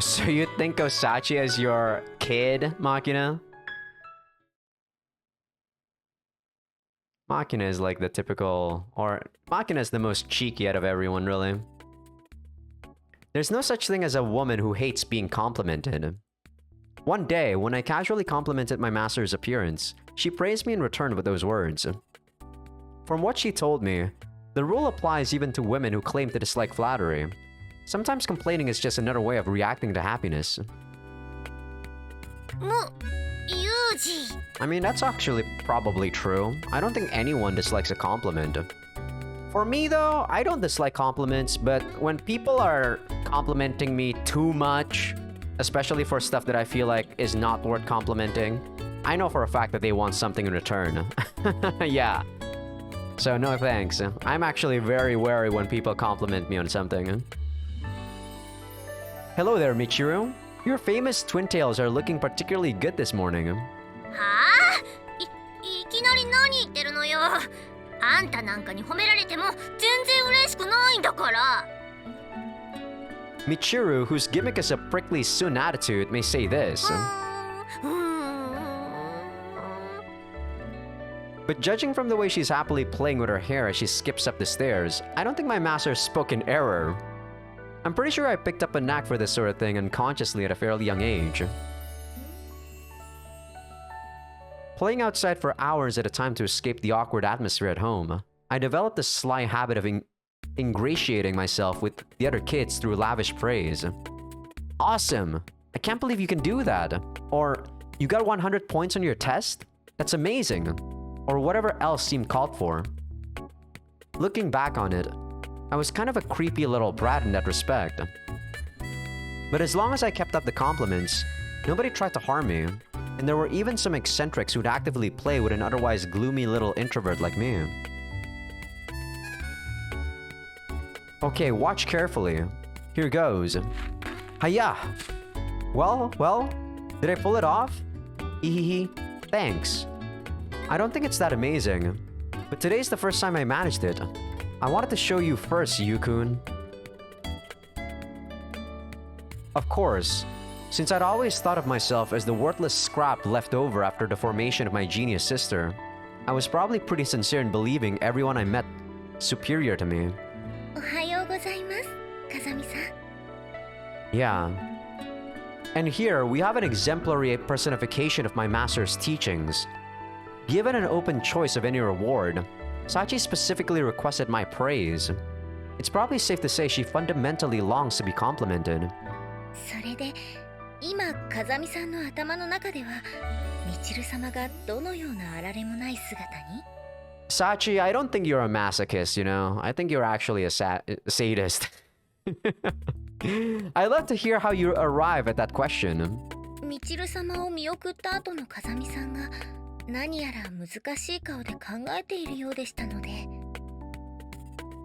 So you think of Sachi as your kid, Makina? Makina is like the typical, or Makina is the most cheeky out of everyone, really. There's no such thing as a woman who hates being complimented. One day, when I casually complimented my master's appearance, she praised me in return with those words. From what she told me, the rule applies even to women who claim to dislike flattery. Sometimes complaining is just another way of reacting to happiness.
もうユージ
I mean, that's actually probably true. I don't think anyone dislikes a compliment. For me though, I don't dislike compliments, but when people are complimenting me too much, especially for stuff that I feel like is not worth complimenting, I know for a fact that they want something in return. Yeah. So no thanks. I'm actually very wary when people compliment me on something. Hello there, Michiru. Your famous twin tails are looking particularly good this morning.
はあ いきなり何言ってるのよ。あんたなんかに褒められても全然嬉しくないんだから。
Michiru, whose gimmick is a prickly soon attitude, may say this. But judging from the way she's happily playing with her hair as she skips up the stairs, I don't think my master spoke in error. I'm pretty sure I picked up a knack for this sort of thing unconsciously at a fairly young age. Playing outside for hours at a time to escape the awkward atmosphere at home, I developed a sly habit of ingratiating myself with the other kids through lavish praise. Awesome! I can't believe you can do that. Or, you got 100 points on your test? That's amazing. Or whatever else seemed called for. Looking back on it, I was kind of a creepy little brat in that respect. But as long as I kept up the compliments, nobody tried to harm me, and there were even some eccentrics who'd actively play with an otherwise gloomy little introvert like me. Okay, watch carefully. Here goes. Hiya! Well, did I pull it off? Hehehe, thanks. I don't think it's that amazing, but today's the first time I managed it. I wanted to show you first, Yu-kun. Of course, since I'd always thought of myself as the worthless scrap left over after the formation of my genius sister, I was probably pretty sincere in believing everyone I met superior to me.
おはようございます風見さん
Yeah. And here, we have an exemplary personification of my master's teachings. Given an open choice of any reward, Sachi specifically requested my praise. It's probably safe to say she fundamentally longs to be complimented.
それで今風見さんの頭の中ではみちる様がどのようなあられもない姿に
Sachi, I don't think you're a masochist, you know? I think you're actually a sadist. I'd love to hear how you arrive at that question.
みちる様を見送った後の風見さんが何やら難しい顔で考えているようでしたので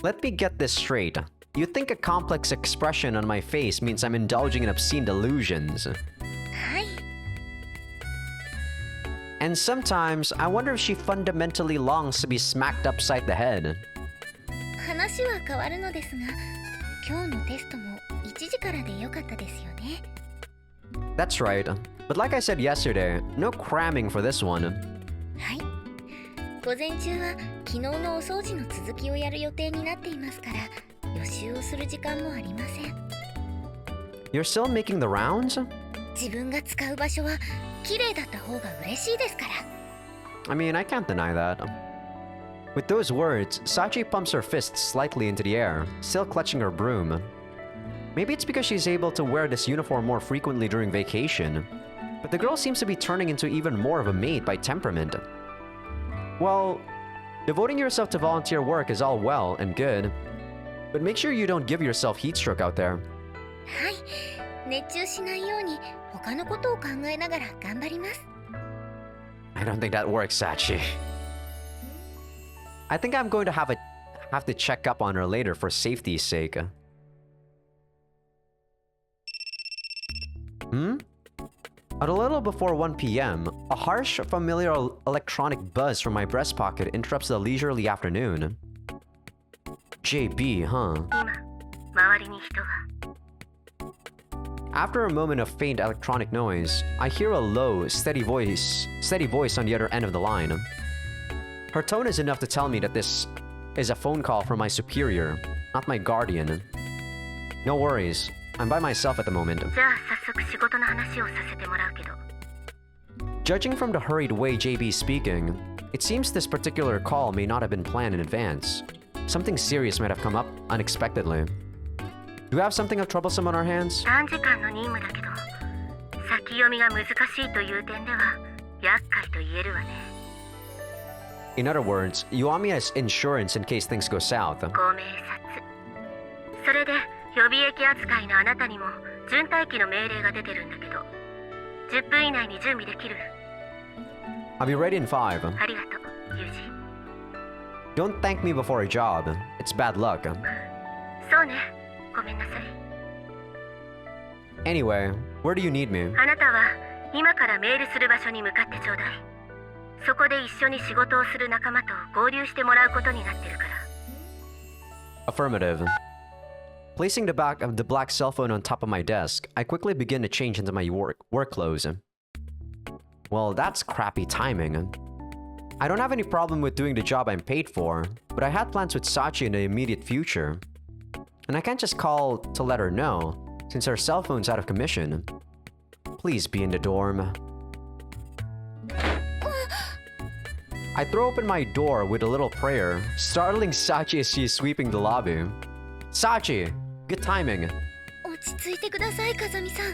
Let me get this straight. You think a complex expression on my face means I'm indulging in obscene delusions.
はい
And sometimes, I wonder if she fundamentally longs to be smacked upside the head.
話は変わるのですが今日のテストも1時からでよかったですよね
That's right. But like I said yesterday, no cramming for this one.
はい午前中は昨日のお掃除の続きをやる予定になっていますから予習をする時間もありません
You're still making the rounds?
自分が使う場所は綺麗だった方が嬉しいですから
I mean, I can't deny that. With those words, Sachi pumps her fists slightly into the air, still clutching her broom. Maybe it's because she's able to wear this uniform more frequently during vacation, but the girl seems to be turning into even more of a maid by temperament. Well, devoting yourself to volunteer work is all well and good, but make sure you don't give yourself heat stroke out there.
はい熱中しないように他のことを考えながら頑張ります
I don't think that works, Sachi. I think I'm going to have to check up on her later for safety's sake. At a little before 1 p.m., a harsh, familiar electronic buzz from my breast pocket interrupts the leisurely afternoon. JB, huh?
今周りに人は
After a moment of faint electronic noise, I hear a low, steady voice on the other end of the line. Her tone is enough to tell me that this is a phone call from my superior, not my guardian. No worries, I'm by myself at the moment.
じゃあ早速仕事の話をさせてもらうけど
Judging from the hurried way JB's speaking, it seems this particular call may not have been planned in advance. Something serious might have come up unexpectedly. Do we have something troublesome on our hands?
短時間の任務だけど、先読みが難しいという点では厄介と言えるわね。
In other words, you want me as insurance in case things go south.
ご明察。それで予備役扱いのあなたにも準待機の命令が出てるんだけど、10分以内に準備できる？
I'll be ready in 5.
ありがとう、ユージ。
Don't thank me before a job. It's bad luck.
そうね、ごめんなさい。
Anyway, where do you need me?
あなたは今からメールする場所に向かってちょうだい。そこで一緒に仕事をする仲間と合流してもらうことになってるから。
Affirmative. Placing the back of the black cell phone on top of my desk, I quickly begin to change into my work clothes. Well, that's crappy timing. I don't have any problem with doing the job I'm paid for, but I had plans with Sachi in the immediate future. And I can't just call to let her know, since her cell phone's out of commission. Please be in the dorm. I throw open my door with a little prayer, startling Sachi as she is sweeping the lobby. Sachi! Good timing.
落ち着いてください、風見さん。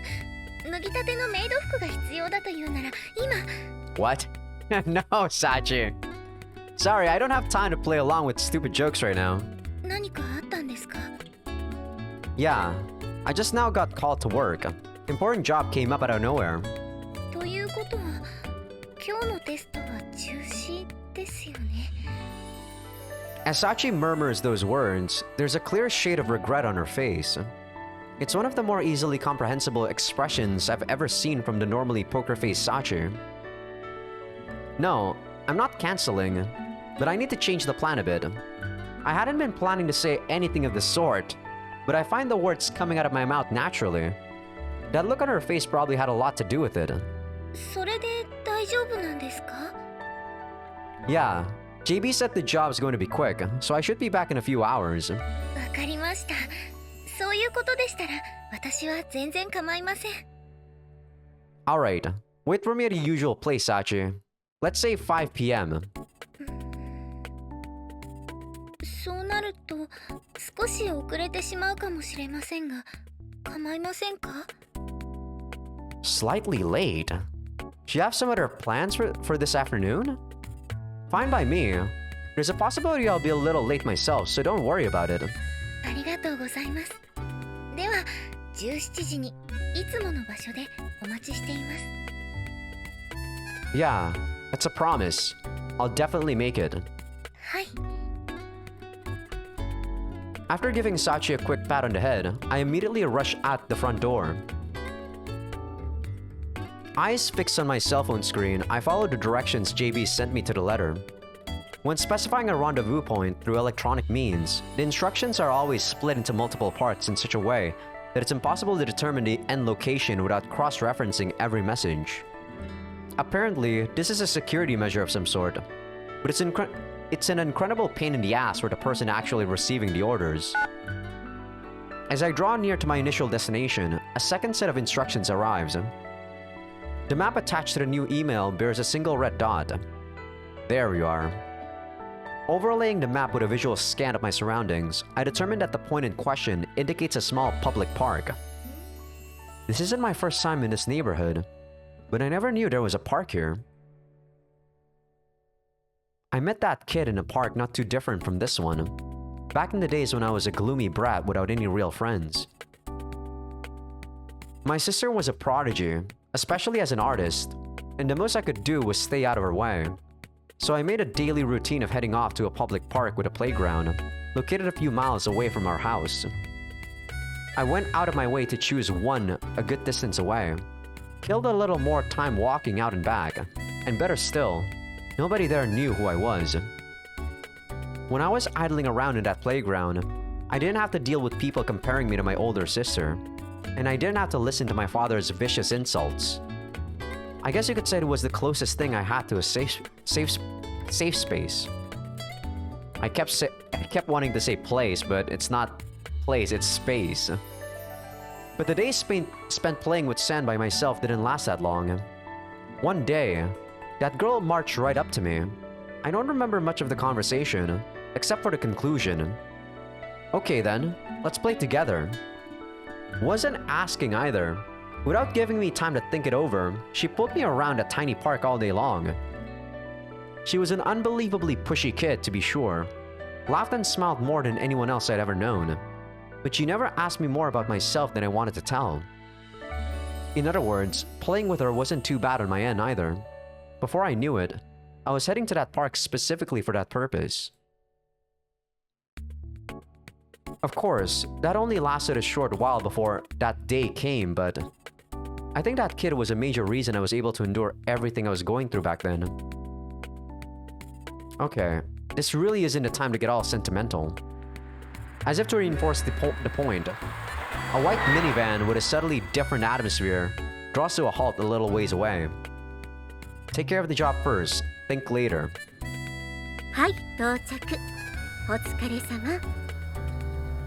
脱ぎたてのメイド服が必要だというなら今。
What? No, Sachi. Sorry, I don't have time to play along with stupid jokes right now.
何かあったんですか？
Yeah, I just now got called to work. Important job came up out of nowhere.
ということは、今日のテストは中止ですよね。
As Sachi murmurs those words, there's a clear shade of regret on her face. It's one of the more easily comprehensible expressions I've ever seen from the normally poker-faced Sachi. No, I'm not canceling, but I need to change the plan a bit. I hadn't been planning to say anything of the sort, but I find the words coming out of my mouth naturally. That look on her face probably had a lot to do with it.
それで大丈夫なんですか？
Yeah, JB said the job's going to be quick, so I should be back in a few hours.
わかりました。そういうことでしたら、私は全然構いません。
Alright, wait for me at the usual place, Sachi. Let's say 5 p.m.
そうなると、少し遅れてしまうかもしれませんが、構いませんか？
Slightly late? Do you have some other plans for this afternoon? Fine by me. There's a possibility I'll be a little late myself, so don't worry about it.
ありがとうございます。では、17時にいつもの場所でお待ちしています。
Yeah, that's a promise. I'll definitely make it.
はい。
After giving Sachi a quick pat on the head, I immediately rush out the front door. Eyes fixed on my cell phone screen, I follow the directions JB sent me to the letter. When specifying a rendezvous point through electronic means, the instructions are always split into multiple parts in such a way that it's impossible to determine the end location without cross-referencing every message. Apparently, this is a security measure of some sort, but it's an incredible pain in the ass for the person actually receiving the orders. As I draw near to my initial destination, a second set of instructions arrives. The map attached to the new email bears a single red dot. There we are. Overlaying the map with a visual scan of my surroundings, I determined that the point in question indicates a small public park. This isn't my first time in this neighborhood, but I never knew there was a park here. I met that kid in a park not too different from this one, back in the days when I was a gloomy brat without any real friends. My sister was a prodigy, especially as an artist, and the most I could do was stay out of her way. So I made a daily routine of heading off to a public park with a playground, located a few miles away from our house. I went out of my way to choose one a good distance away, killed a little more time walking out and back, and better still, nobody there knew who I was. When I was idling around in that playground, I didn't have to deal with people comparing me to my older sister, and I didn't have to listen to my father's vicious insults. I guess you could say it was the closest thing I had to a safe space. I kept wanting to say place, but it's not place, it's space. But the days spent playing with sand by myself didn't last that long. One day, that girl marched right up to me. I don't remember much of the conversation, except for the conclusion. Okay then, let's play together. Wasn't asking either. Without giving me time to think it over, she pulled me around a tiny park all day long. She was an unbelievably pushy kid, to be sure. Laughed and smiled more than anyone else I'd ever known. But she never asked me more about myself than I wanted to tell. In other words, playing with her wasn't too bad on my end either. Before I knew it, I was heading to that park specifically for that purpose. Of course, that only lasted a short while before that day came, but I think that kid was a major reason I was able to endure everything I was going through back then. Okay, this really isn't the time to get all sentimental. As if to reinforce the point, a white minivan with a subtly different atmosphere draws to a halt a little ways away. Take care of the job first, think later.
はい、到着。お疲れ様。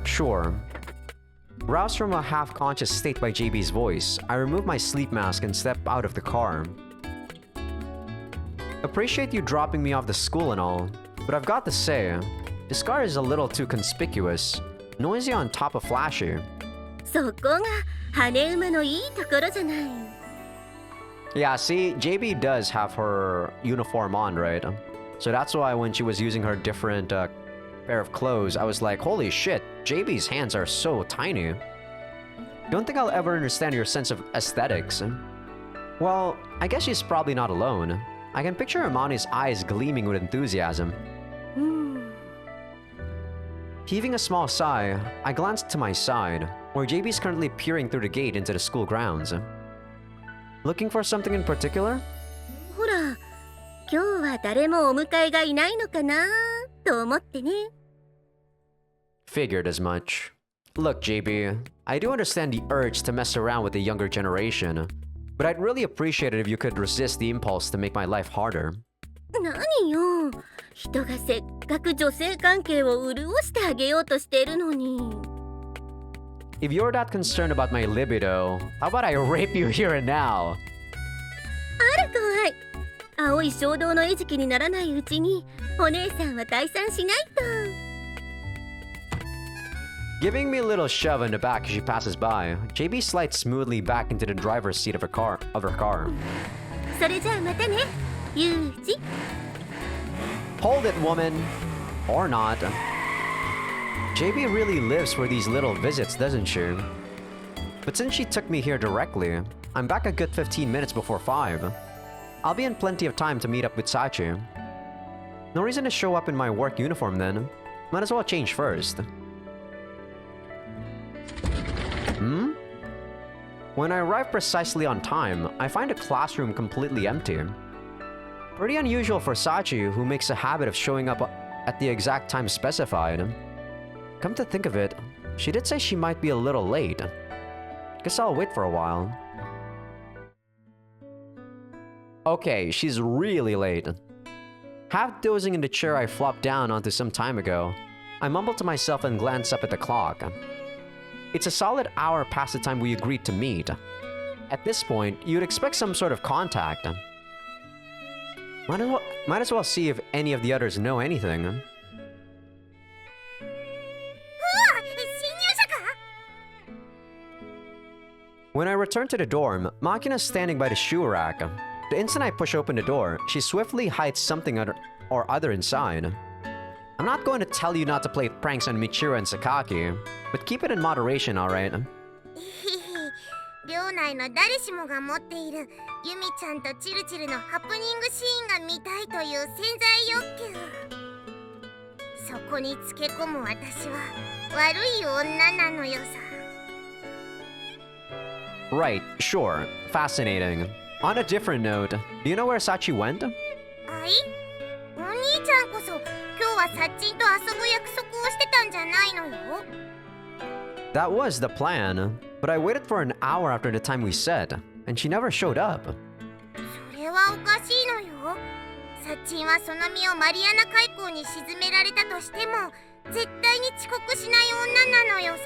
Sure. Roused from a half-conscious state by JB's voice, I remove my sleep mask and step out of the car. Appreciate you dropping me off to school and all, but I've got to say, this car is a little too conspicuous, noisy on top of flashy.
そこが羽馬のいいところじゃない。
Yeah, see, JB does have her uniform on, right? So that's why when she was using her different pair of clothes, I was like, holy shit, JB's hands are so tiny. Don't think I'll ever understand your sense of aesthetics. Well, I guess she's probably not alone. I can picture Amani's eyes gleaming with enthusiasm. Heaving a small sigh, I glanced to my side, where JB's currently peering through the gate into the school grounds. Looking for something in particular?
ほら、今日は誰もお迎えがいないのかなと思ってね。
Figured as much. Look, JB, I do understand the urge to mess around with the younger generation, but I'd really appreciate it if you could resist the impulse to make my life harder.
何よ、人がせっかく女性関係を潤してあげようとしているのに。
If you're that concerned about my libido, how about I rape you here and now?
あら怖い。青い衝動の餌食にならないうちにお姉さんは退散しないと。
Giving me a little shove in the back as she passes by, JB slides smoothly back into the driver's seat of her car.
それじゃあまたね、ユージ。
Hold it, woman! Or not. JB really lives for these little visits, doesn't she? But since she took me here directly, I'm back a good 15 minutes before 5. I'll be in plenty of time to meet up with Sachi. No reason to show up in my work uniform then. Might as well change first. When I arrive precisely on time, I find the classroom completely empty. Pretty unusual for Sachi, who makes a habit of showing up at the exact time specified. Come to think of it, she did say she might be a little late. Guess I'll wait for a while. Okay, she's really late. Half dozing in the chair I flopped down onto some time ago, I mumble to myself and glance up at the clock. It's a solid hour past the time we agreed to meet. At this point, you'd expect some sort of contact. Might as well see if any of the others know anything. When I return to the dorm, Makina's standing by the shoe rack. The instant I push open the door, she swiftly hides something or other inside. I'm not going to tell you not to play pranks on Michiru and Sakaki, but keep it in moderation, alright?
寮内の誰しもが持っているユミちゃんとチルチルのハプニングシーンが見たいという潜在欲求。そこにつけ込む私は悪い女なのよさ。
Right, sure. Fascinating. On a different note, do you know where Sachi went?
はい？お兄ちゃんこそ今日はサッチンと遊ぶ約束をしてたんじゃないのよ。
That was the plan, but I waited for an hour after the time we set, and she never showed up.
それはおかしいのよ。サッチンはその身をマリアナ海溝に沈められたとしても絶対に遅刻しない女なのよさ。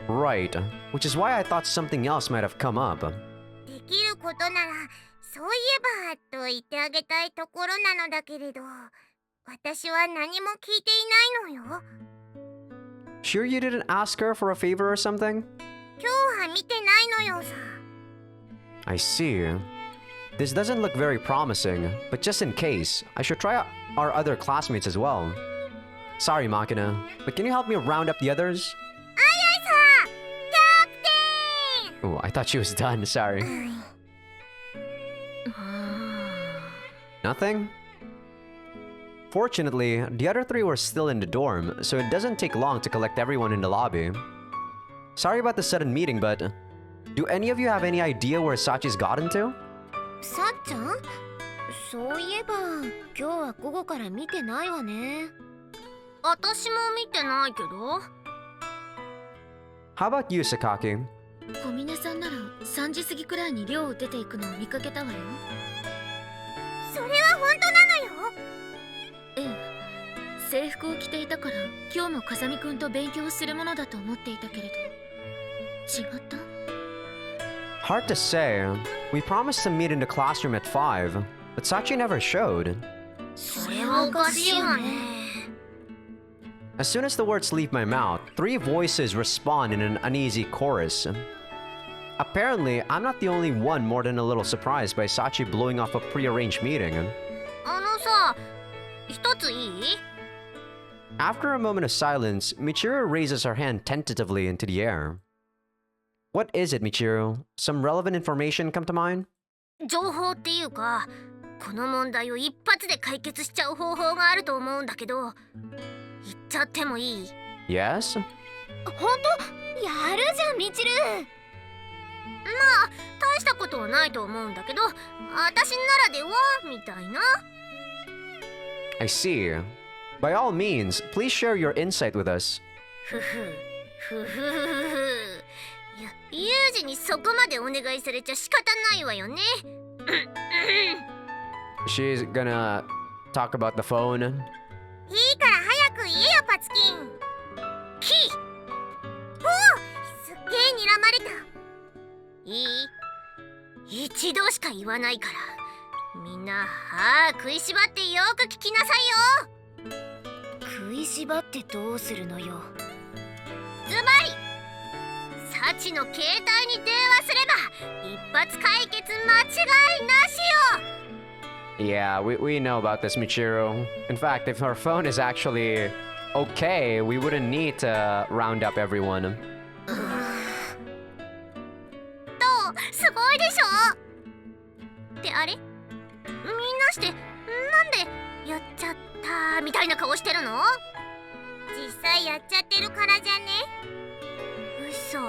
Right, which is why I thought something else might have come up.
できることならそういえばと言ってあげたいところなのだけれど、私は何も聞いていないのよ。
Sure you didn't ask her for a favor or something?
今日は見てないのよさ。
I see. This doesn't look very promising, but just in case, I should try out our other classmates as well. Sorry, Makina, but can you help me round up the others?
あいさ、キャプテン。
Oh, I thought she was done, sorry. Nothing? Fortunately, the other three were still in the dorm, so it doesn't take long to collect everyone in the lobby. Sorry about the sudden meeting, but do any of you have any idea where Sachi's gotten to?
さっちゃん、そういえば今日は午後から見てないわね。
私も見てないけど。
How
about you, Sakaki?
小峰さんなら3時過ぎくらいに寮を出ていくのを見かけたわよ。
それは本当なのよ。
ええ、制服を着ていたから今日も風見くんと勉強するものだと思っていたけれど、違った？
Hard to say. We promised to meet in the classroom at 5, but Sachi never showed.
それはおかしいわね。
As soon as the words leave my mouth, 3 voices respond in an uneasy chorus. Apparently, I'm not the only one more than a little surprised by Sachi blowing off a prearranged meeting.
あのさ、一ついい？
After a moment of silence, Michiru raises her hand tentatively into the air. What is it, Michiru? Some relevant information come to mind?
情報っていうか、この問題を一発で解決しちゃう方法があると思うんだけど、言っちゃってもいい？
Yes?
本当？やるじゃん、みちる。
まあ、大したことはないと思うんだけど、私ならではみたいな。
I see. By all means, please share your insight with us.
ふふユージにそこまでお願いされちゃ仕方ないわよね。
She's gonna talk about the phone.
いいから早く言えよ、パツキン。キー。おお、すっげえ睨まれた。いい？一度しか言わないから。みんな、食いしばってよく聞きなさいよ。
食いしばってどうするのよ。
ズバリ、サチの携帯に電話すれば一発解決間違いなしよ。
Yeah, we know about this, Michiru. In fact, if her phone is actually okay, we wouldn't need to round up everyone.
どう？すごいでしょ？ってあれ？みんなしてなんでやっちゃったみたいな顔してるの？実際やっちゃってるからじゃね？嘘。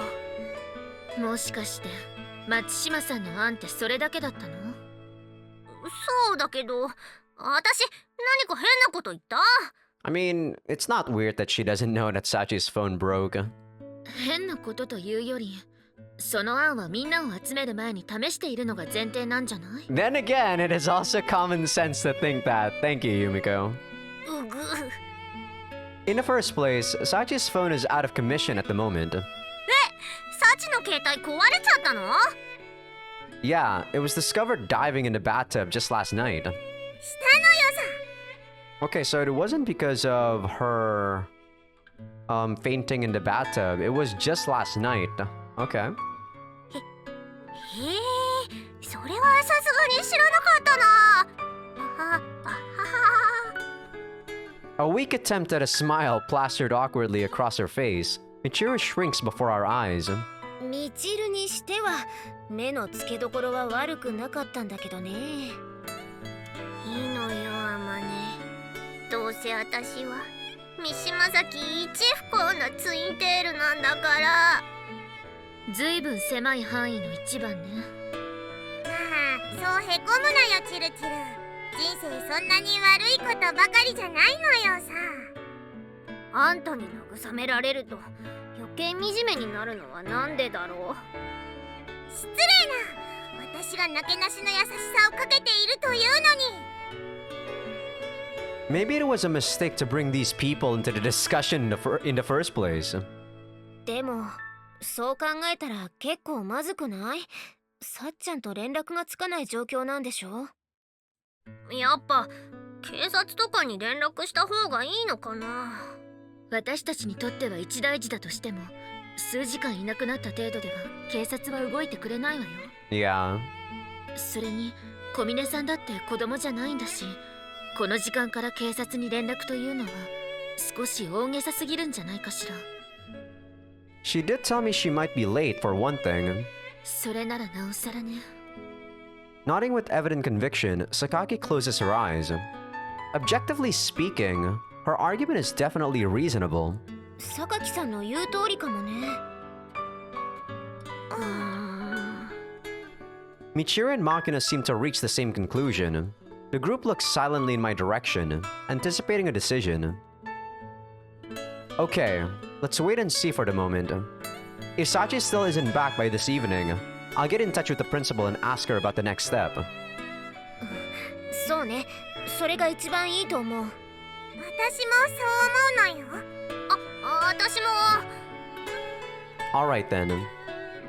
もしかして松島さんの案ってそれだけだったの？
そうだけど、私何か変なこと言った？
I mean, it's not weird that she doesn't know that Sachi's phone broke.
変なことというより、その案はみんなを集める前に試しているのが前提なんじゃない？
Then again, it is also common sense to think that. Thank you, Yumiko.
うぐ。
In the first place, Sachi's phone is out of commission at the moment.
サチの携帯壊れちゃったの？
Yeah, it was discovered diving in the bathtub just last night.
したのよさ。
Okay, so it wasn't because of her fainting in the bathtub. It was just last night. Okay.
へえ、それはさすがに知らなかったな。あはは。
A weak attempt at a smile plastered awkwardly across her face. Michiru shrinks before our eyes.
みちるにしては目の付けどころは悪くなかったんだけどね。
いいのよ、あまね。どうせ私は三島崎一不幸なツインテールなんだから。
ずいぶん狭い範囲の一番ね。
まあ、そうへこむなよ、チルチル。人生そんなに悪いことばかりじゃないのよさ。あんたに慰められると余計惨めになるのはなんでだろう。失礼な。私がなけなしの優しさをかけているというのに。
Maybe it was a mistake to bring these people into the discussion in the first place.
でもそう考えたら結構まずくない？さっちゃんと連絡がつかない状況なんでしょ？
やっぱ警察とかに連絡した方がいいのかな。
私たちにとっては一大事だとしても、数時間いなくなった程度では警察は動いてくれないわよ。
Yeah.
それに小峰さんだって子供じゃないんだし、この時間から警察に連絡というのは少し大げさすぎるんじゃないかしら。
She did tell me she might be late for one thing.
それならなおさらね。
Nodding with evident conviction, Sakaki closes her eyes. Objectively speaking, her argument is definitely reasonable.
榊さんの言う通りかもね。
Michiru and Makina seem to reach the same conclusion. The group looks silently in my direction, anticipating a decision. Okay, let's wait and see for the moment. If Sachi still isn't back by this evening, I'll get in touch with the principal and ask her about the next step.
そうね、それが一番いいと思う。
私もそう思うのよ。私も。
Alright then.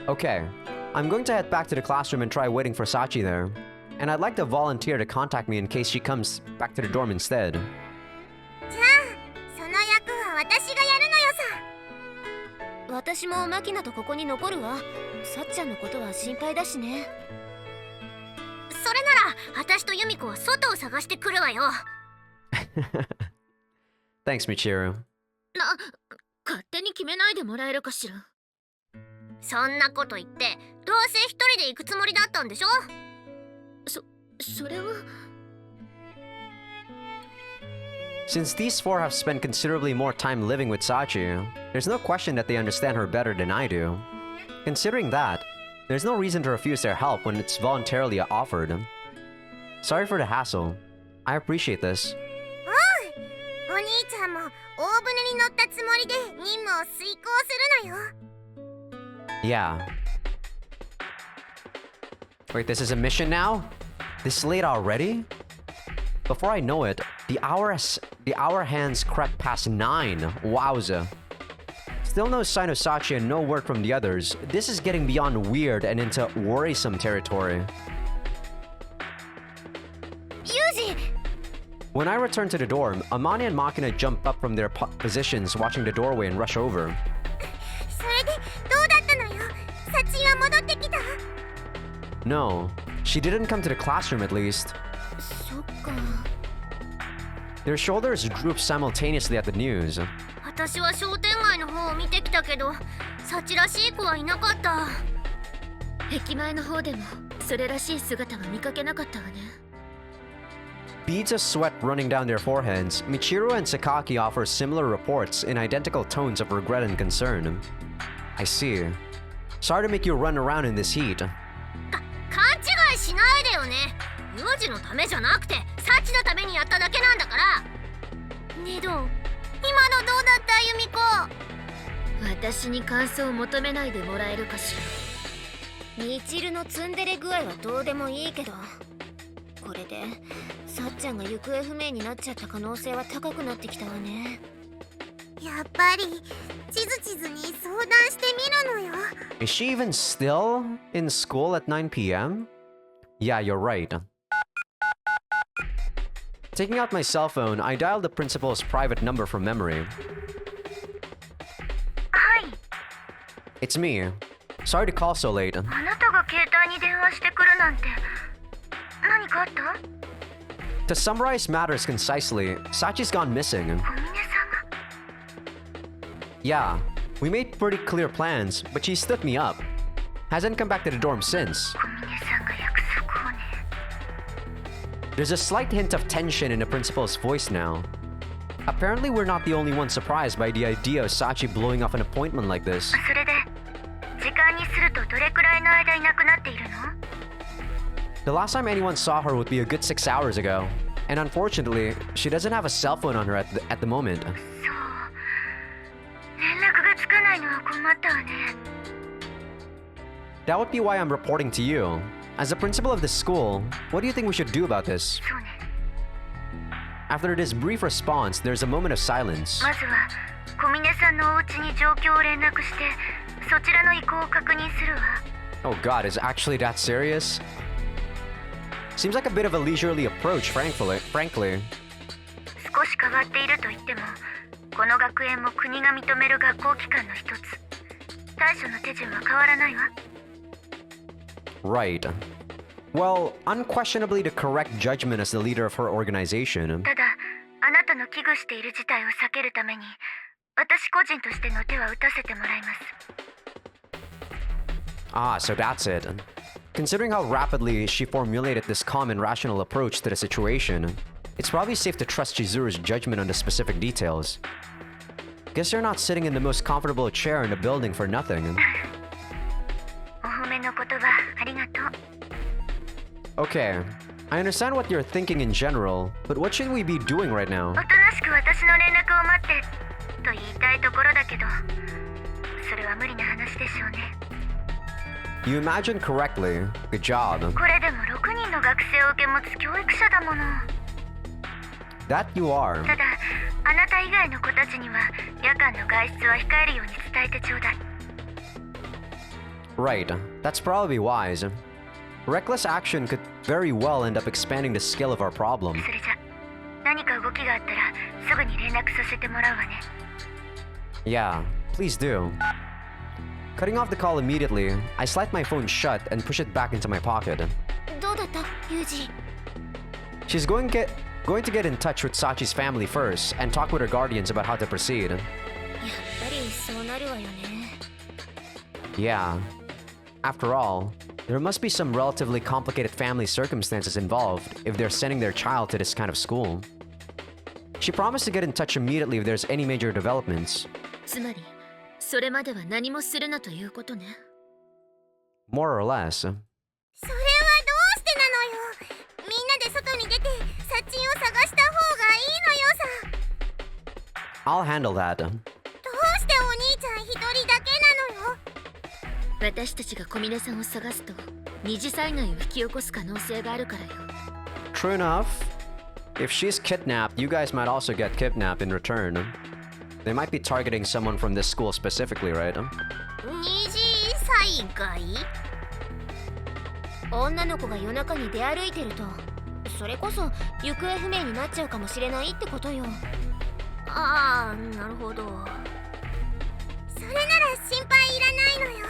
Okay, I'm going to head back to the classroom and try waiting for Sachi there. And I'd like to volunteer to contact me in case she comes back to the dorm instead.
じゃあその役は私がやるのよさ。
私もマキナとここに残るわ。さっちゃんのことは心配だしね。
それなら私とユミコは外を探してくるわよ。
Thanks, Michiru.
勝手に決めないでもらえるかしら。
そんなこと言ってどうせ一人で行くつもりだったんでしょ。
それは。
Since these four have spent considerably more time living with Sachi, there's no question that they understand her better than I do. Considering that, there's no reason to refuse their help when it's voluntarily offered. Sorry for the hassle. I appreciate this.
お兄ちゃんも大船に乗ったつもりで任務を遂行するのよ。
Yeah. Wait, this is a mission now? This late already? Before I know it, the hour hands crept past 9. Wowza. Still no sign of Sachi and no word from the others. This is getting beyond weird and into worrisome territory.
Yuji!
When I return to the dorm, Amani and Makina jump up from their positions watching the doorway and rush over.
それでどうだったのよ。サチは戻ってきた？
No, she didn't come to the classroom at least.
そっか。
Their shoulders droop simultaneously at the news.
私は商店街の方を見てきたけど、サチらしい子はいなかった。
駅前の方でもそれらしい姿は見かけなかったわね。
Beads of sweat running down their foreheads, Michiru and Sakaki offer similar reports in identical tones of regret and concern. I see. Sorry to make you run around in this heat.
勘違いしないでよね。ユージのためじゃなくてサチのためにやっただけなんだから。ねえどう？今のどうだったユミコ？
私に感想を求めないでもらえるかしら。ミチルのツンデレ具合はどうでもいいけど、これでさっちゃんが行方不明になっちゃった可能性は高くなってきたわね。
やっぱり地図に相談してみるのよ。
Is she even still in school at 9 p.m.? Yeah, you're right. Taking out my cell phone, I dialed the principal's private number from memory.
はい。
It's me. Sorry to call so late.
あなたが携帯に電話してくるなんて何かあった？
To summarize matters concisely, Sachi's gone missing.
小峰さんが。
Yeah, we made pretty clear plans, but she stood me up. Hasn't come back to the dorm since.
小峰さんが約束をね。
There's a slight hint of tension in the principal's voice now. Apparently, we're not the only ones surprised by the idea of Sachi blowing off an appointment like this.
それで時間にするとどれくらいの間いなくなっているの？
The last time anyone saw her would be a good 6 hours ago. And unfortunately, she doesn't have a cell phone on her at the moment.
そう。連絡がつかないのは困ったわね。
That would be why I'm reporting to you. As the principal of this school, what do you think we should do about this?
そうね。
After this brief response, there's a moment of silence.
まずは小峰さんのお家に状況を連絡してそちらの意向を確認するわ。
Oh god, is it actually that serious? Seems like a bit of a leisurely approach, frankly.
少し変わっていると言っても
この学園も国が認める学校機関の一つ。対処の手順は変わらないわ。
Right. Well, unquestionably the correct judgment as the leader of her organization.
ただ、あなたの危惧している事態を避けるために、私個人としての手は打たせてもらいます。
Ah, so that's it. Considering how rapidly she formulated this calm and rational approach to the situation, it's probably safe to trust Chizuru's judgment on the specific details. Guess you're not sitting in the most comfortable chair in the building for nothing.
お褒めの言葉ありがとう。
Okay, I understand what you're thinking in general, but what should we be doing right now?
おとなしく私の連絡を待ってと言いたいところだけど、それは無理な話でしょうね。
You imagined correctly. Good job.
これでも6人の学生を受け持つ教育者だもの。
That you are.
ただ、あなた以外の子たちには夜間の外出は控えるように伝えてちょうだい。
Right, that's probably wise. Reckless action could very well end up expanding the scale of our problem.
それじゃ、何か動きがあったらすぐに連絡させてもらうわね。
Yeah, please do. Cutting off the call immediately, I slide my phone shut and push it back into my pocket.
どうだったユージ？
She's going to get in touch with Sachi's family first and talk with her guardians about how to proceed.
やっぱりそうなるわよね。
Yeah. After all, there must be some relatively complicated family circumstances involved if they're sending their child to this kind of school. She promised to get in touch immediately if there's any major developments.
つまりそれまでは何もするなということね。
More or less.
それはどうしてなのよ。みんなで外に出てサチンを探した方がいいのよさ。
I'll handle that.
どうしてお兄ちゃん一人だけなのよ。
私たちが小峰さんを探すと二次災害を引き起こす可能性があるからよ。
True enough. If she's kidnapped, you guys might also get kidnapped in return. They might be targeting someone from this school specifically, right?
二次災害？女の子が夜中に出歩いてると、それこそ行方不明になっちゃうかもしれないってことよ。ああ、なるほど。それなら心配いらないのよ。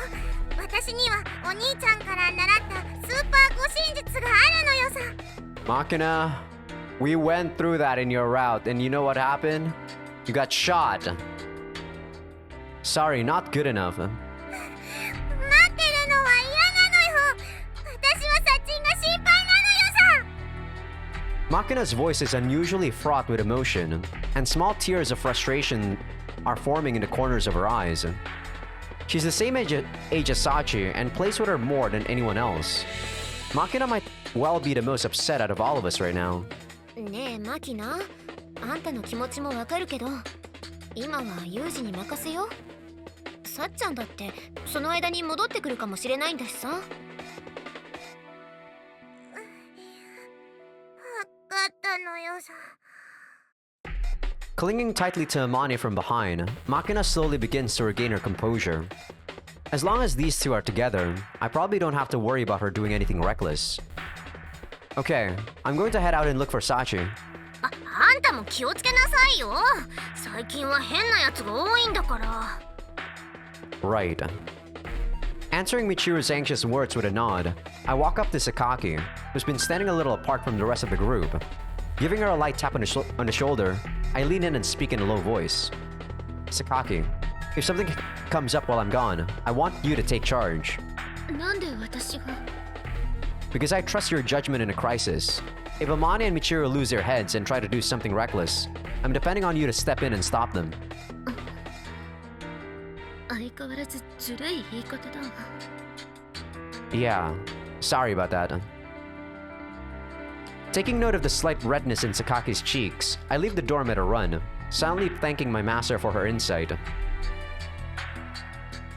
私にはお兄ちゃんから習ったスーパー護身術があるのよさ。
Machina, we went through that in your route, and you know what happened? You got shot. Sorry, not good enough.
待ってるのは嫌なのよ。私はサチンが心配なのよさ。
Machina's voice is unusually fraught with emotion, and small tears of frustration are forming in the corners of her eyes. She's the same age as Sachi and plays with her more than anyone else. Machina might well be the most upset out of all of us right now.
ねえマキナ、あんたの気持ちもわかるけど、今はユージに任せよう。さっちゃんだってその間に戻ってくるかもしれないんだしさ。わかったのよさ。
Clinging tightly to Amane from behind, Machina slowly begins to regain her composure. As long as these two are together, I probably don't have to worry about her doing anything reckless. Okay, I'm going to head out and look for Sachi.
あんたも気をつけなさいよ。最近は変なやつが多いんだから。
Right. Answering Michiru's anxious words with a nod, I walk up to Sakaki, who's been standing a little apart from the rest of the group. Giving her a light tap on the shoulder, I lean in and speak in a low voice. Sakaki, if something comes up while I'm gone, I want you to take charge.
なんで私が？
Because I trust your judgment in a crisis. If Amane and Michiru lose their heads and try to do something reckless, I'm depending on you to step in and stop them.
相変わらずずるい言い方だ。
Yeah, sorry about that. Taking note of the slight redness in Sakaki's cheeks, I leave the dorm at a run, silently thanking my master for her insight.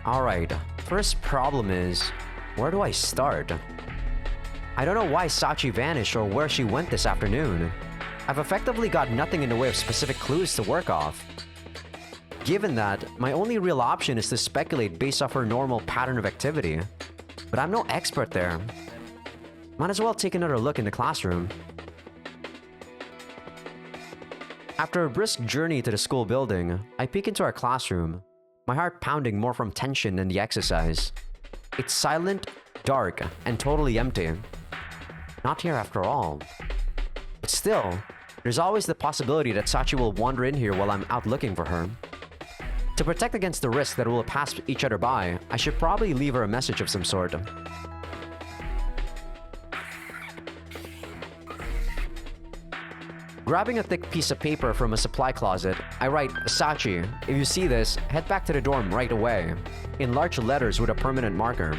Alright, first problem is, where do I start? I don't know why Sachi vanished or where she went this afternoon. I've effectively got nothing in the way of specific clues to work off. Given that, my only real option is to speculate based off her normal pattern of activity. But I'm no expert there. Might as well take another look in the classroom. After a brisk journey to the school building, I peek into our classroom, my heart pounding more from tension than the exercise. It's silent, dark, and totally empty. Not here after all. But still, there's always the possibility that Sachi will wander in here while I'm out looking for her. To protect against the risk that we'll pass each other by, I should probably leave her a message of some sort. Grabbing a thick piece of paper from a supply closet, I write, "Sachi, if you see this, head back to the dorm right away," in large letters with a permanent marker.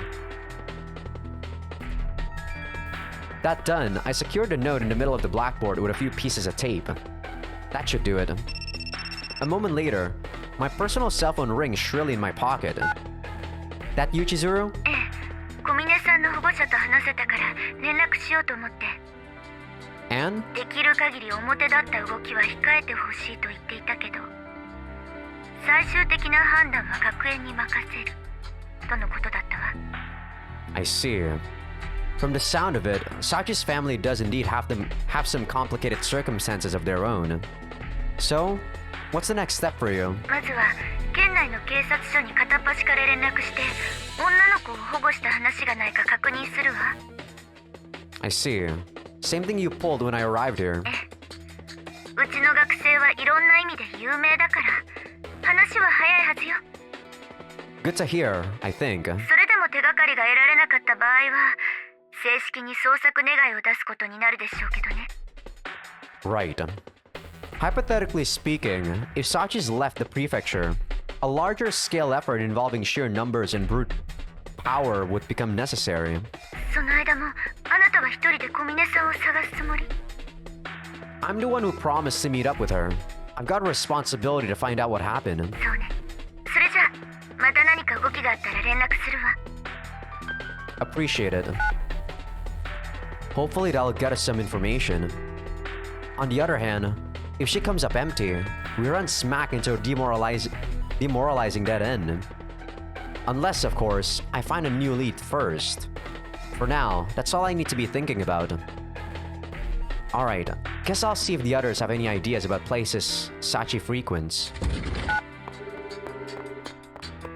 That done, I secured a note in the middle of the blackboard with a few pieces of tape. That should do it. A moment later, my personal cell phone rings shrilly in my pocket. That you, Chizuru?
ええ、小峰さんの保護者と話せたから連絡しようと思って。
Anne?
できる限り表立った動きは控えてほしいと言っていたけど、最終的な判断は学園に任せるとのことだったわ。
I see. From the sound of it, Sachi's family does indeed have some complicated circumstances of their own. So, what's the next step for you?
まずは県内の警察署に片っ端から連絡して女の子を保護した話がないか確認するわ。
I see. Same thing you pulled when I arrived here.
うちの学生はいろんな意味で有名だから話は早いはずよ。
Good to hear, I think.
それでも手がかりが得られなかった場合は正式に捜索願いを出すことになるでしょうけどね。
Right. Hypothetically speaking, if Sachi's left the prefecture, a larger scale effort involving sheer numbers and brute power would become necessary.
その間もあなたは一人で小峰さんを探すつもり？
I'm the one who promised to meet up with her. I've got a responsibility to find out what happened.
そうね。それじゃあまた何か動きがあったら連絡するわ。
Appreciate it. Hopefully that'll get us some information. On the other hand, if she comes up empty, we run smack into a demoralizing dead end. Unless, of course, I find a new lead first. For now, that's all I need to be thinking about. Alright, guess I'll see if the others have any ideas about places Sachi frequents.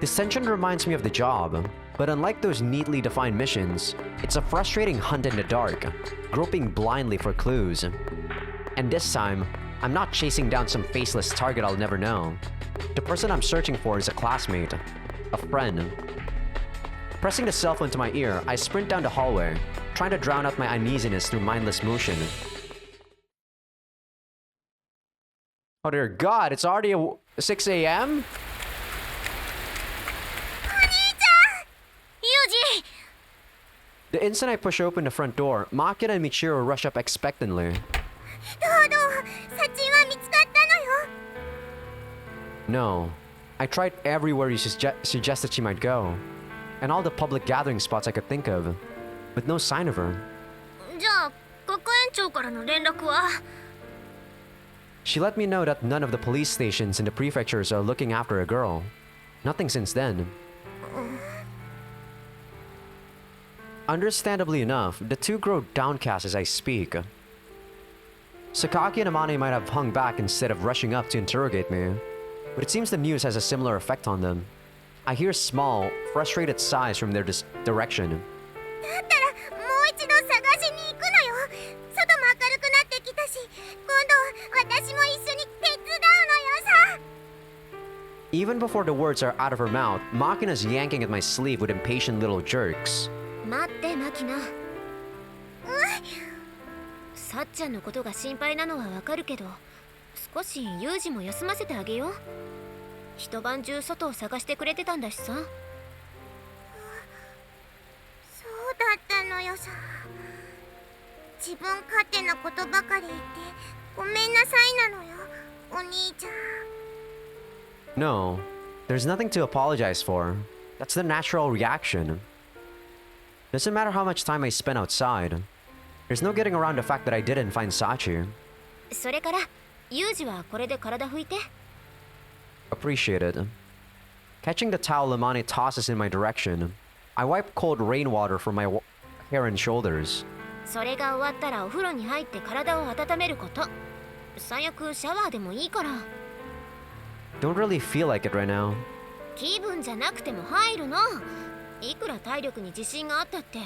This tension reminds me of the job, but unlike those neatly defined missions, it's a frustrating hunt in the dark, groping blindly for clues. And this time, I'm not chasing down some faceless target I'll never know. The person I'm searching for is a classmate, a friend. Pressing the cell phone to my ear, I sprint down the hallway, trying to drown out my uneasiness through mindless motion. Oh dear God, it's already 6 a.m.?
ユージ
The instant I push open the front door, Makina and Michiro rush up expectantly.
どうサチンは見つかったのよ
No. I tried everywhere you suggested she might go, and all the public gathering spots I could think of, but no sign of her.
じゃあ学園長からの連絡は
She let me know that none of the police stations in the prefectures are looking after a girl. Nothing since then. Understandably enough, the two grow downcast as I speak. Sakaki and Amane might have hung back instead of rushing up to interrogate me, but it seems the news has a similar effect on them. I hear small, frustrated sighs from their direction.
だったらもう一度探しに行くのよ外も明るくなってきたし今度私も一緒に手伝うのよさ
Even before the words are out of her mouth, Makina's yanking at my sleeve with impatient little jerks.
待ってマキナさっちゃんのことが心配なのはわかるけど少しユージも休ませてあげよう一晩中外を探してくれてたんだしさ
そうだったのよさ自分勝手なことばかり言ってごめんなさいなのよお兄ちゃん
No, there's nothing to apologize for. That's the natural reaction. Doesn't matter how much time I spent outside. There's no getting around the fact that I didn't find Sachi.
それからユージはこれで体拭いて
Appreciate it. Catching the towel Lamane tosses in my direction, I wipe cold rainwater from my hair and shoulders.
それが終わったらお風呂に入って体を温めること最悪シャワーでもいいから。
Don't really feel like it right now.
気分じゃなくても入るの。いくら体力に自信があったって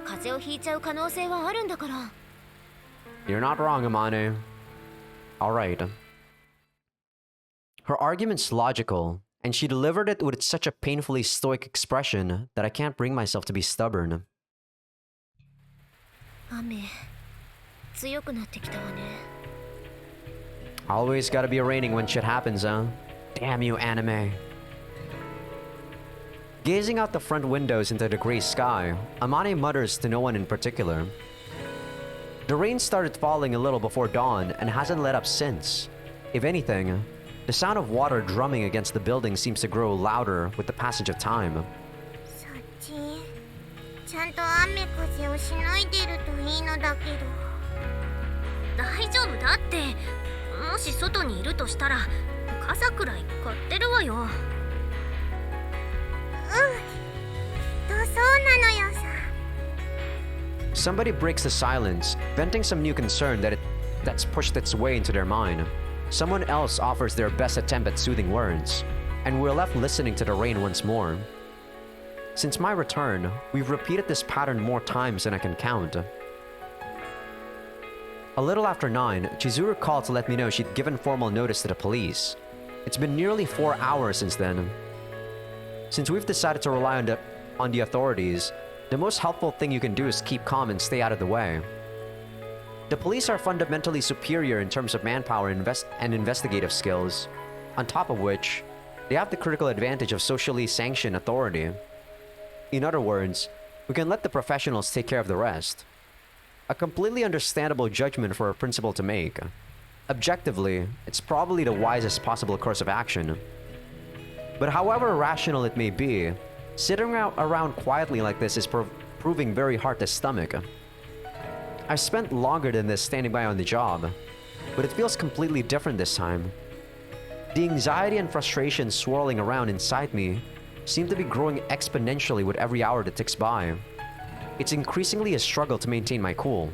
風邪をひいちゃう可能性はあるんだから。
You're not wrong, Amane. Alright. Her argument's logical, and she delivered it with such a painfully stoic expression that I can't bring myself to be stubborn.
雨強くなってきたわね。
Always gotta be raining when shit happens, huh? Damn you, anime. Gazing out the front windows into the gray sky, Amane mutters to no one in particular. The rain started falling a little before dawn and hasn't let up since. If anything, the sound of water drumming against the building seems to grow louder with the passage of time.
サチちゃんと雨風をしのいでるといいのだけど。
大丈夫だって。もし外にいるとしたら傘くらい買ってるわよ。
そうなのよさ。
Somebody breaks the silence, venting some new concern that's pushed its way into their mind. Someone else offers their best attempt at soothing words, and we're left listening to the rain once more. Since my return, we've repeated this pattern more times than I can count. A little after 9, Chizuru called to let me know she'd given formal notice to the police. It's been nearly 4 hours since then. Since we've decided to rely on the authorities, the most helpful thing you can do is keep calm and stay out of the way. The police are fundamentally superior in terms of manpower and investigative skills, on top of which, they have the critical advantage of socially sanctioned authority. In other words, we can let the professionals take care of the rest. A completely understandable judgment for a principal to make. Objectively, it's probably the wisest possible course of action. But however rational it may be, sitting around quietly like this is proving very hard to stomach. I've spent longer than this standing by on the job, but it feels completely different this time. The anxiety and frustration swirling around inside me seem to be growing exponentially with every hour that ticks by. It's increasingly a struggle to maintain my cool.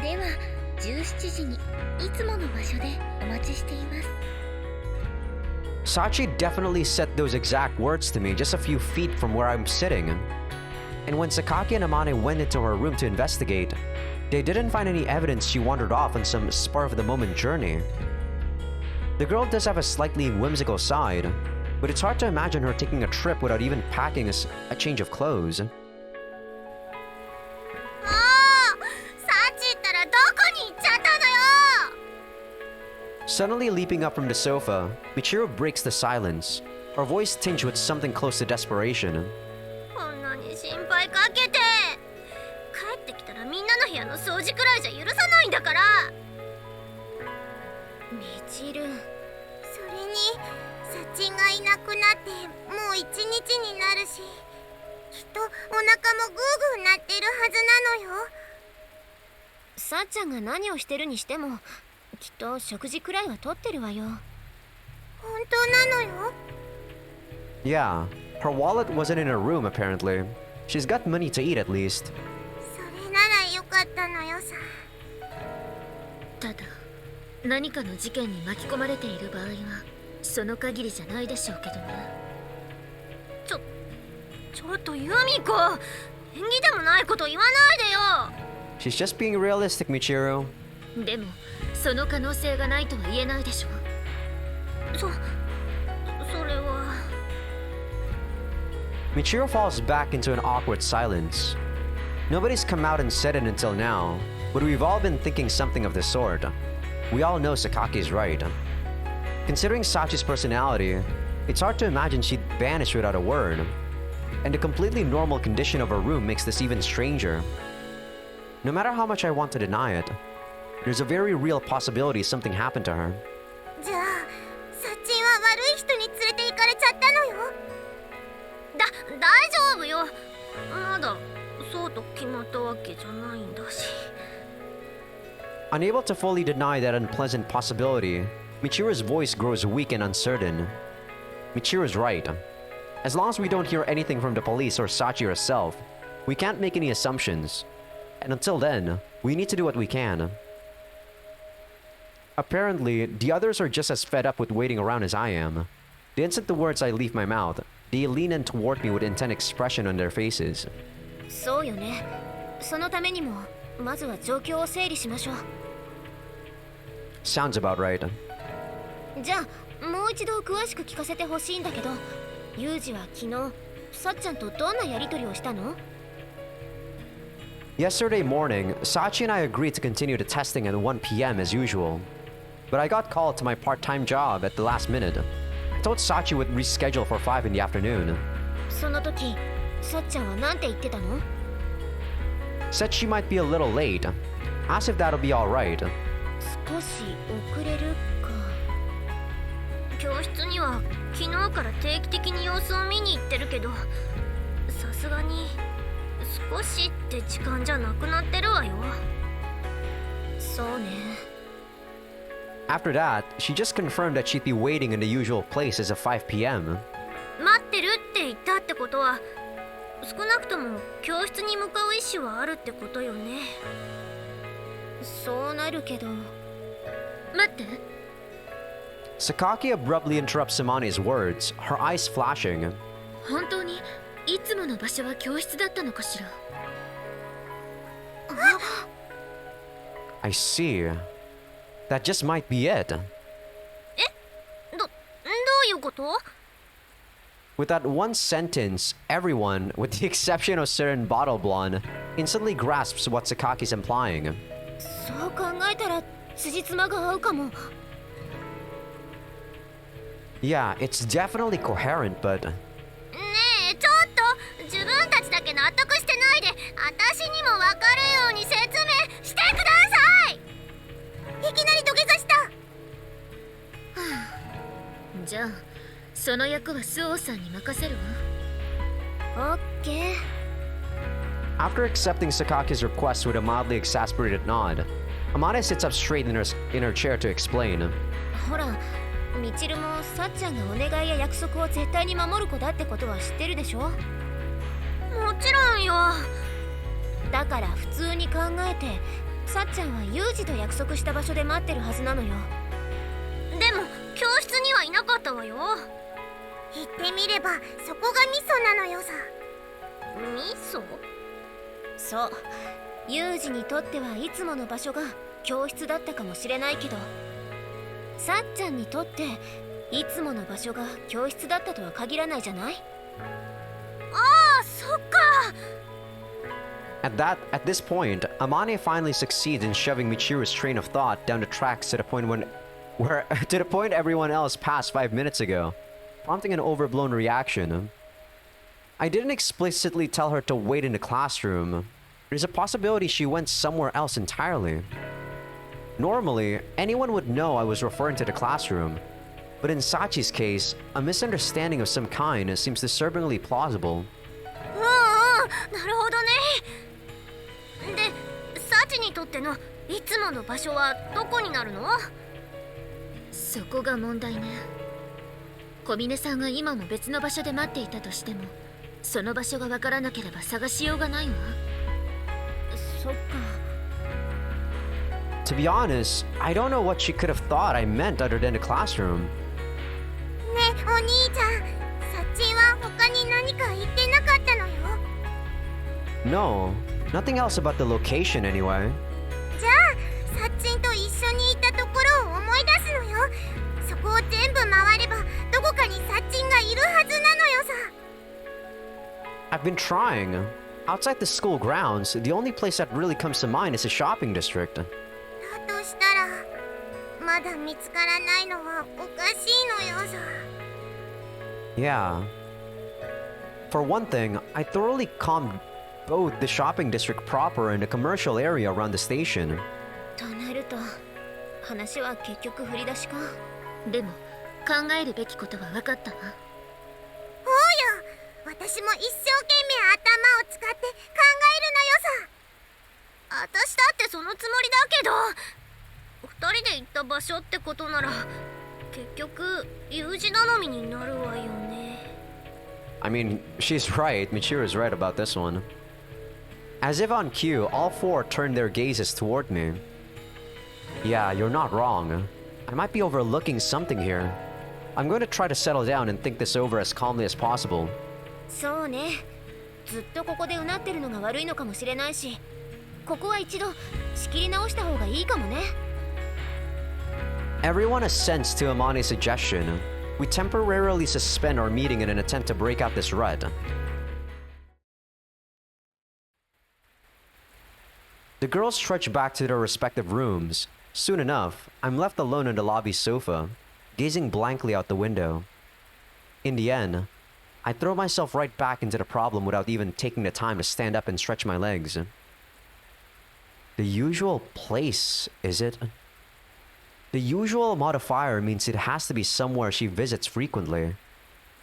では17時にいつもの場所でお待ちしています。
Sachi definitely said those exact words to me just a few feet from where I'm sitting. And when Sakaki and Amane went into her room to investigate, they didn't find any evidence she wandered off on some spur-of-the-moment journey. The girl does have a slightly whimsical side, but it's hard to imagine her taking a trip without even packing a change of clothes.
サチったらどこに行っちゃったのよ。
Suddenly leaping up from the sofa, Michiru breaks the silence, her voice tinged with something close to desperation.
こんなに心配かけて。帰ってきたらみんなの部屋の掃除くらいじゃ許さないんだから。
みちる。
それにサチがいなくなってもう1日になるし、きっとお腹もグーグー鳴ってるはずなのよ。
さっちゃんが何をしてるにしてもきっと食事くらいはとってるわよ。
本当なのよ。
Yeah, her wallet wasn't in her room apparently. She's got money to eat at least.
それならよかったのよさ。
ただ何かの事件に巻き込まれている場合はその限りじゃないでしょうけどね。ちょっとユミコ、縁起でもないこと言わないでよ。
She's just being realistic, Michiru.
でもその可能性がないとは言えないでしょ。それは。
Michiru falls back into an awkward silence. Nobody's come out and said it until now, but we've all been thinking something of the sort. We all know Sakaki's right. Considering Sachi's personality, it's hard to imagine she'd vanish without a word. And the completely normal condition of her room makes this even stranger. No matter how much I want to deny it, there's a very real possibility something happened to her.
じゃあサチは悪い人に連れて行かれちゃったのよ。
大丈夫よ。まだそうと決まったわけじゃないんだし。
Unable to fully deny that unpleasant possibility, Michiru's voice grows weak and uncertain. Michiru's right. As long as we don't hear anything from the police or Sachi herself, we can't make any assumptions. And until then, we need to do what we can. Apparently, the others are just as fed up with waiting around as I am. The instant the words I leave my mouth, they lean in toward me with intent expression on their faces.
そうよね。そのためにもまずは状況を整理しましょう。
Sounds about right.
じゃあもう一度詳しく聞かせてほしいんだけど、ユージは昨日さっちゃんとどんなやりとりをしたの？
Yesterday morning, Sachi and I agreed to continue the testing at 1 p.m. as usual. But I got called to my part-time job at the last minute. I told Sachi would reschedule for 5 in the afternoon.
その時さっちゃんはなんて言ってたの？
Said she might be a little late. Asked if that'll be alright.
少し遅れるか。
教室には昨日から定期的に様子を見に行ってるけど、さすがに少しって時間じゃなくなってるわよ。
そうね。
After that, she just confirmed that she'd be waiting in the usual place as of 5 p.m.
待ってるって言ったってことは、少なくとも教室に向かう意思はあるってことよね。
そうなるけど。
待って。
Sakaki abruptly interrupts Samane's words, her eyes flashing.
本当にいつもの場所は教室だったのかしら。
I see. That just might be it.
どういうこと？
With that one sentence, everyone, with the exception of certain bottle blonde, instantly grasps what Sakaki's implying.
そう考えたら辻褄が合うかも。
Yeah, it's definitely coherent, but...
ねえ、ちょっと自分たちだけ納得してないで、私にも分かるように説明してください。いきなり土下座した。
じゃあその役はスオーさんに任せるわ。オッケー。
After accepting Sakaki's request with a mildly exasperated nod, Amane sits up straight in her chair to explain.
ほら、ミチルもさっちゃんがお願いや約束を絶対に守る子だってことは知ってるでしょ？も
ちろんよ。
だから普通に考えて、さっちゃんはユージと約束した場所で待ってるはずなのよ。
でも教室にはいなかったわよ。言ってみればそこがミソなのよさ。ミソ？
そう、ユージにとってはいつもの場所が教室だったかもしれないけど、さっちゃんにとっていつもの場所が教室だったとは限らないじゃない？
ああ、そっか。
At this point, Amane finally succeeds in shoving Michiru's train of thought down the tracks to the point everyone else passed 5 minutes ago, prompting an overblown reaction. I didn't explicitly tell her to wait in the classroom. There's a possibility she went somewhere else entirely. Normally, anyone would know I was referring to the classroom, but in Sachi's case, a misunderstanding of some kind seems disturbingly plausible.
なるほどね。で、サチにとってのいつもの場所はどこになるの？
そこが問題ね。小峰さんが今も別の場所で待っていたとしても、その場所がわからなければ探しようがないわ。そっか。
To be honest, I don't know what she could have thought I meant other than the classroom.
ねえ、お兄ちゃん、サチは他に何か言ってなかったのよ。
No, nothing else about the location anyway.
じゃあ、サッチンと一緒にいたところを思い出すのよ。そこを全部回ればどこかにサッチンがいるはずなのよさ。
I've been trying. Outside the school grounds, the only place that really comes to mind is the shopping district.
だとしたら、まだ見つからないのはおかしいのよさ。
Yeah. For one thing, I thoroughly combed both the shopping district proper and the commercial area around the station.
となると、話は結局振り出しか。でも、考えるべきことは分かったわ。
おうよ、私も一生懸命頭を使って考えるのよさ。私だってそのつもりだけど、二人で行った場所ってことなら結局有事頼みになるわよね。
I mean, she's right. Michiru's right about this one. As if on cue, all four turned their gazes toward me. Yeah, you're not wrong. I might be overlooking something here. I'm going to try to settle down and think this over as calmly as possible.
そうね。ずっとここでうなってるのが悪いのかもしれないし、ここは一度仕切り直した方がいいかもね。
Everyone assents to Amane's suggestion. We temporarily suspend our meeting in an attempt to break out this rut. The girls trudge back to their respective rooms. Soon enough, I'm left alone on the lobby sofa, gazing blankly out the window. In the end, I throw myself right back into the problem without even taking the time to stand up and stretch my legs. The usual place, is it? The usual modifier means it has to be somewhere she visits frequently.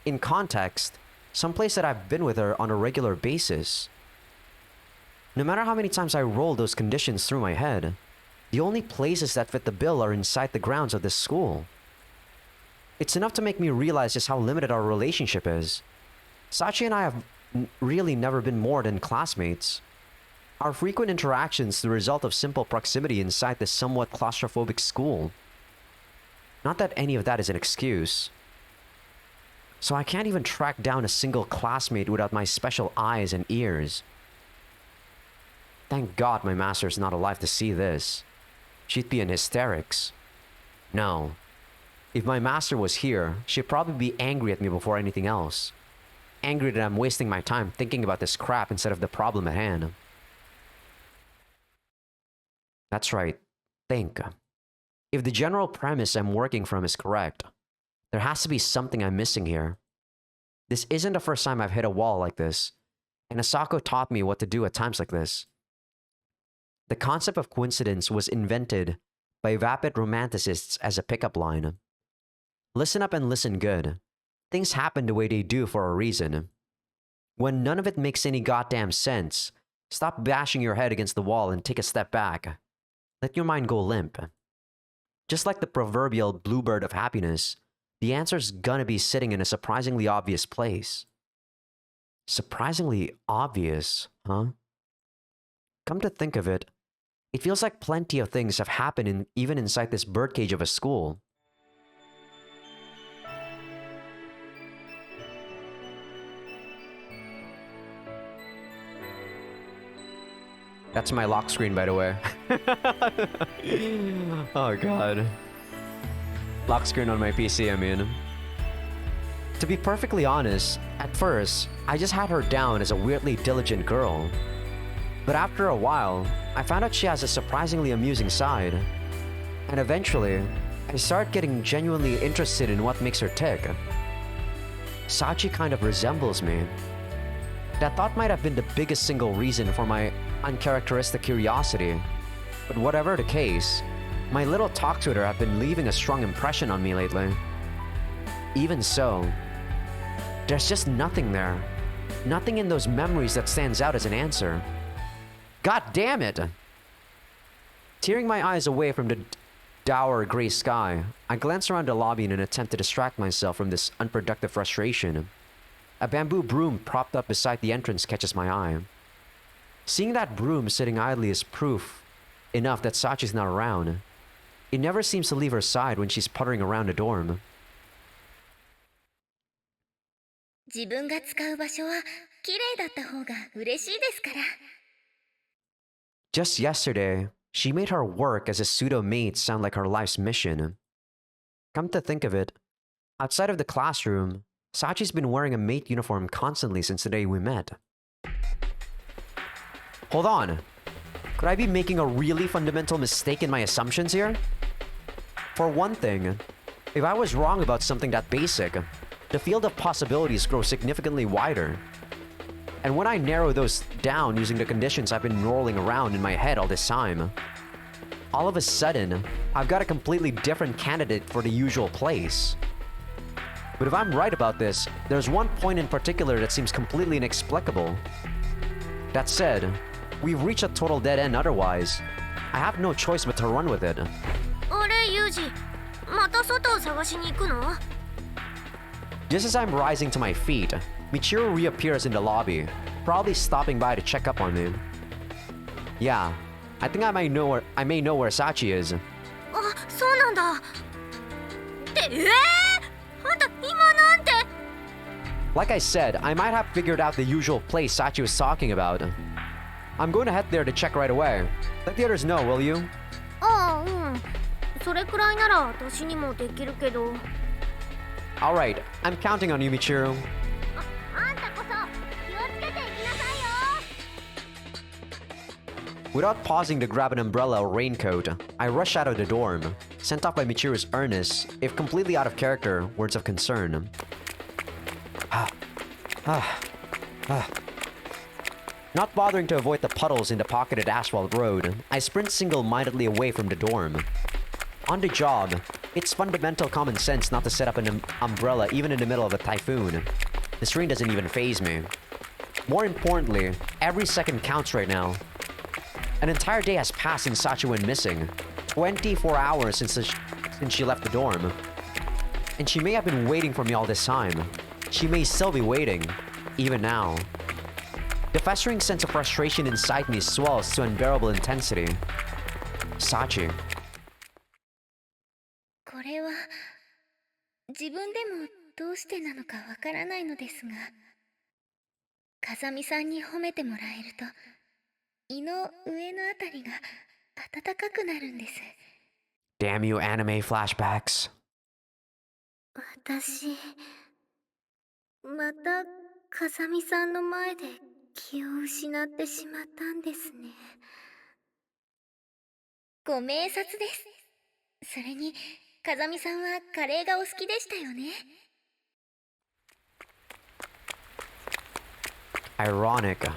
In context, someplace that I've been with her on a regular basis. No matter how many times I roll those conditions through my head, the only places that fit the bill are inside the grounds of this school. It's enough to make me realize just how limited our relationship is. Sachi and I have really never been more than classmates. Our frequent interactions the result of simple proximity inside this somewhat claustrophobic school. Not that any of that is an excuse. So I can't even track down a single classmate without my special eyes and ears. Thank God my master is not alive to see this. She'd be in hysterics. No. If my master was here, she'd probably be angry at me before anything else. Angry that I'm wasting my time thinking about this crap instead of the problem at hand. That's right. Think. If the general premise I'm working from is correct, there has to be something I'm missing here. This isn't the first time I've hit a wall like this, and Asako taught me what to do at times like this. The concept of coincidence was invented by vapid romanticists as a pickup line. Listen up and listen good. Things happen the way they do for a reason. When none of it makes any goddamn sense, stop bashing your head against the wall and take a step back. Let your mind go limp. Just like the proverbial bluebird of happiness, the answer's gonna be sitting in a surprisingly obvious place. Surprisingly obvious, huh? Come to think of it, it feels like plenty of things have happened even inside this birdcage of a school. That's my lock screen, by the way. Oh god. Lock screen on my PC, I mean. To be perfectly honest, at first, I just had her down as a weirdly diligent girl. But after a while, I found out she has a surprisingly amusing side. And eventually, I started getting genuinely interested in what makes her tick. Sachi kind of resembles me. That thought might have been the biggest single reason for my uncharacteristic curiosity. But whatever the case, my little talks with her have been leaving a strong impression on me lately. Even so, there's just nothing there. Nothing in those memories that stands out as an answer. God damn it! Tearing my eyes away from the dour gray sky, I glance around the lobby in an attempt to distract myself from this unproductive frustration. A bamboo broom propped up beside the entrance catches my eye. Seeing that broom sitting idly is proof enough that Sachi's not around. It never seems to leave her side when she's puttering around the dorm.
自分が使う場所は綺麗だった方が嬉しいですから。
Just yesterday, she made her work as a pseudo-mate sound like her life's mission. Come to think of it, outside of the classroom, Sachi's been wearing a mate uniform constantly since the day we met. Hold on. Could I be making a really fundamental mistake in my assumptions here? For one thing, if I was wrong about something that basic, the field of possibilities grows significantly wider. And when I narrow those down using the conditions I've been rolling around in my head all this time, all of a sudden, I've got a completely different candidate for the usual place. But if I'm right about this, there's one point in particular that seems completely inexplicable. That said, we've reached a total dead end otherwise. I have no choice but to run with it.
あれユージ、また外を探しに行くの？
Just as I'm rising to my feet, Michiru reappears in the lobby, probably stopping by to check up on me. Yeah, I think I may know where Sachi is.
そうなんだ。って、あんた今なんて。
Like I said, I might have figured out the usual place Sachi was talking about. I'm going to head there to check right away. Let the others know, will you?
ああ、うん。それくらいなら私にもできるけど。
Alright, I'm counting on you, Michiru.
あんたこそ気をつけていきなさいよ。
Without pausing to grab an umbrella or raincoat, I rush out of the dorm, sent off by Michiru's earnest, if completely out of character, words of concern. Not bothering to avoid the puddles in the pocketed asphalt road, I sprint single-mindedly away from the dorm. On the job, it's fundamental common sense not to set up an umbrella even in the middle of a typhoon. This rain doesn't even faze me. More importantly, every second counts right now. An entire day has passed since Sachi went missing. 24 hours since she left the dorm. And she may have been waiting for me all this time. She may still be waiting, even now. The festering sense of frustration inside me swells to unbearable intensity. Sachi.
これは自分でもどうしてなのかわからないのですが、風見さんに褒めてもらえると胃の上のあたりが温かくなるんです。
Damn you anime flashbacks.
私また風見さんの前で気を失ってしまったんですね。ご明察です。それに風見さんはカレーがお好きでしたよね。
Ironic.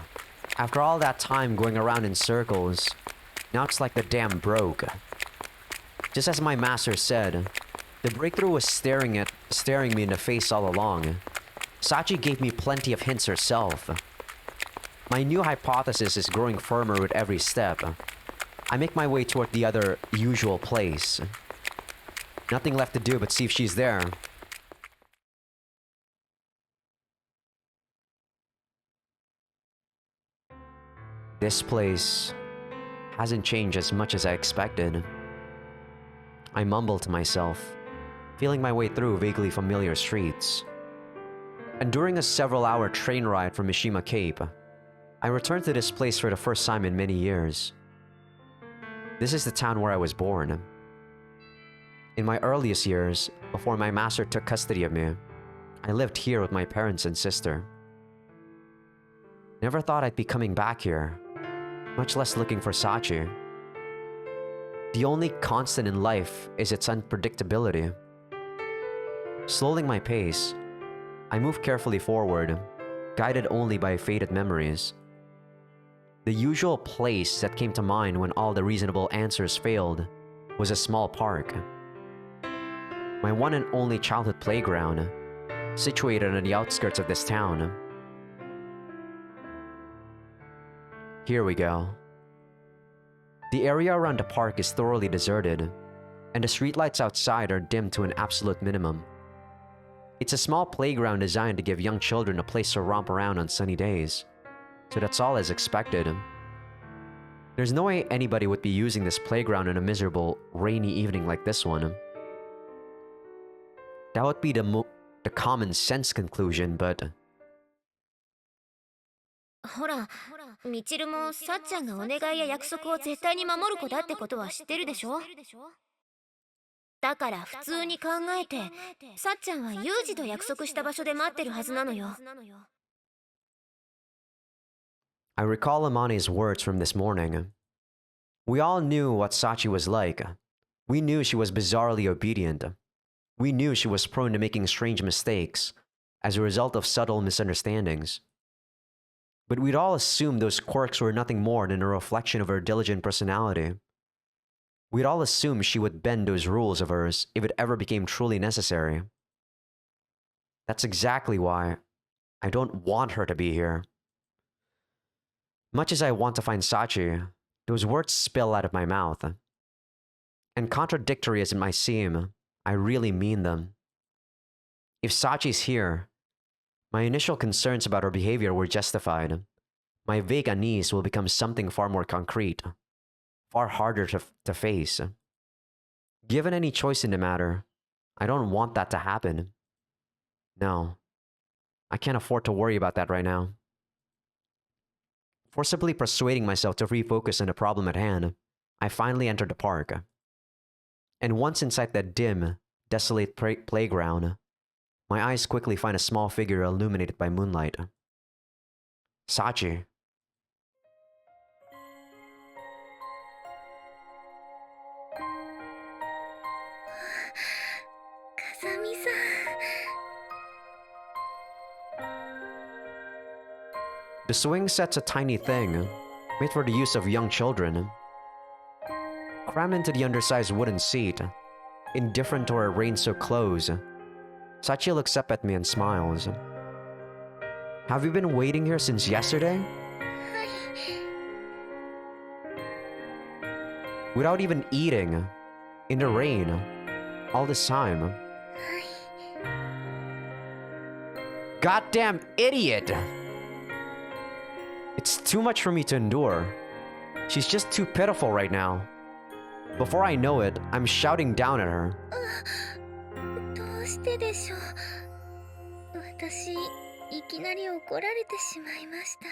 After all that time going around in circles, now it's like the dam broke. Just as my master said, the breakthrough was staring me in the face all along. Sachi gave me plenty of hints herself. My new hypothesis is growing firmer with every step. I make my way toward the other usual place. Nothing left to do but see if she's there. This place hasn't changed as much as I expected. I mumble to myself, feeling my way through vaguely familiar streets. And during a several-hour train ride from Mishima Cape, I returned to this place for the first time in many years. This is the town where I was born. In my earliest years, before my master took custody of me, I lived here with my parents and sister. Never thought I'd be coming back here, much less looking for Sachi. The only constant in life is its unpredictability. Slowing my pace, I move carefully forward, guided only by faded memories. The usual place that came to mind when all the reasonable answers failed was a small park. My one and only childhood playground, situated on the outskirts of this town. Here we go. The area around the park is thoroughly deserted, and the streetlights outside are dimmed to an absolute minimum. It's a small playground designed to give young children a place to romp around on sunny days, so that's all as expected. There's no way anybody would be using this playground on a miserable, rainy evening like this one. That would be the common sense conclusion, but...
ほら、みちるもさっちゃんがお願いや約束を絶対に守る子だってことは知ってるでしょ。だから普通に考えて、さっちゃんはユージと約束した場所で待ってるはずなのよ。
I recall Amani's words from this morning. We all knew what Sachi was like. We knew she was bizarrely obedient. We knew she was prone to making strange mistakes as a result of subtle misunderstandings. But we'd all assumed those quirks were nothing more than a reflection of her diligent personality. We'd all assumed she would bend those rules of hers if it ever became truly necessary. That's exactly why I don't want her to be here. Much as I want to find Sachi, those words spill out of my mouth. And contradictory as it might seem, I really mean them. If Sachi's here, my initial concerns about her behavior were justified. My vague unease will become something far more concrete, far harder to face. Given any choice in the matter, I don't want that to happen. No, I can't afford to worry about that right now. Forcibly persuading myself to refocus on the problem at hand, I finally entered the park. And once inside that dim, desolate playground, my eyes quickly find a small figure illuminated by moonlight. Sachi. The swing set's a tiny thing, made for the use of young children. Crammed into the undersized wooden seat, indifferent to her rain-soaked clothes, Sachi looks up at me and smiles. Have you been waiting here since yesterday? Without even eating, in the rain, all this time. Goddamn idiot! It's too much for me to endure. She's just too pitiful right now. Before I know it, I'm shouting down at her.
どうしてでしょう。私、いきなり怒られてしまいました。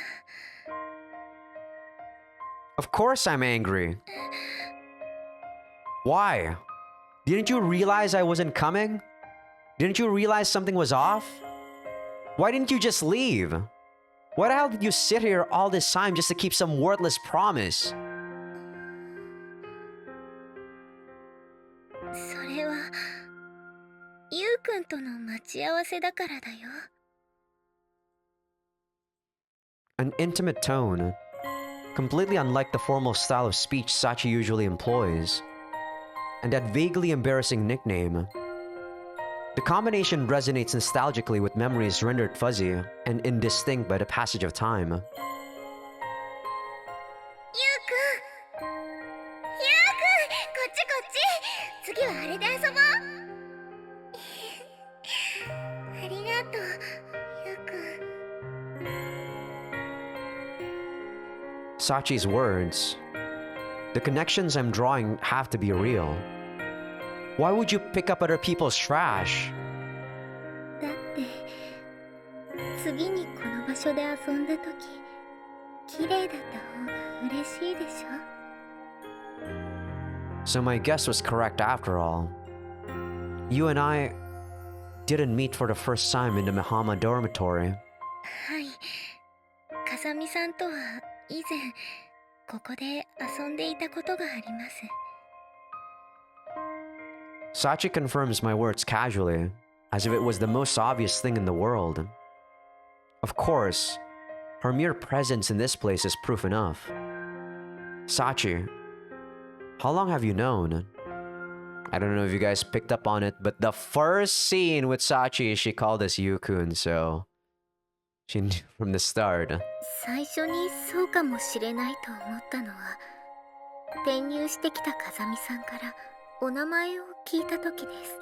Of course I'm angry. Why? Didn't you realize I wasn't coming? Didn't you realize something was off? Why didn't you just leave? Why the hell did you sit here all this time just to keep some worthless promise?
それは、ゆうくんとの待ち合わせだからだよ。
An intimate tone, completely unlike the formal style of speech Sachi usually employs, and that vaguely embarrassing nickname. The combination resonates nostalgically with memories rendered fuzzy and indistinct by the passage of time.
ゆうくん、こっちこっち。次はあれで遊ぼう。ありがとう、ゆうくん。
Sachi's words. The connections I'm drawing have to be real. Why would you pick up other people's trash?
だって、次にこの場所で遊んだとき、綺麗だった方が嬉しいでしょ。
So my guess was correct after all. You and I didn't meet for the first time in the Mihama dormitory.
はい。風見さんとは以前、ここで遊んでいたことがあります。
Sachi confirms my words casually, as if it was the most obvious thing in the world. Of course, her mere presence in this place is proof enough. Sachi, how long have you known? I don't know if you guys picked up on it, but the first scene with Sachi, she called us Yukun, so she knew from the start.
最初にそうかもしれないと思ったのは、転入してきた風見さんからお名前を聞いた時です。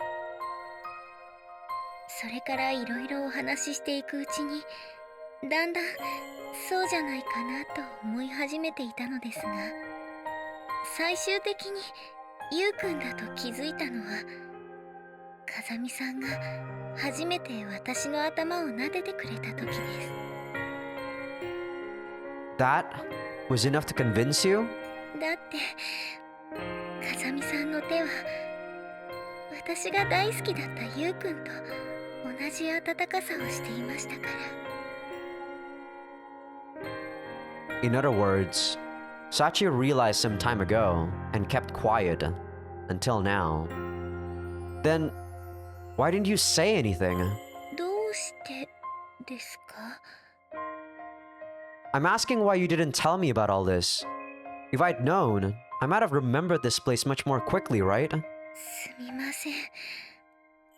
それからいろいろお話ししていくうちに、だんだんそうじゃないかなと思い始めていたのですが、最終的にゆうくんだと気づいたのは、風見さんが初めて私の頭を撫でてくれた時です。
That was enough to convince you?
だって、風見さんの手は私が大好きだったゆうくんと同じ温かさをしていましたから。
In other words, Sachi realized some time ago and kept quiet until now. Then, why didn't you say anything?
どうしてですか？
I'm asking why you didn't tell me about all this. If I'd known, I might have remembered this place much more quickly, right?
すみません。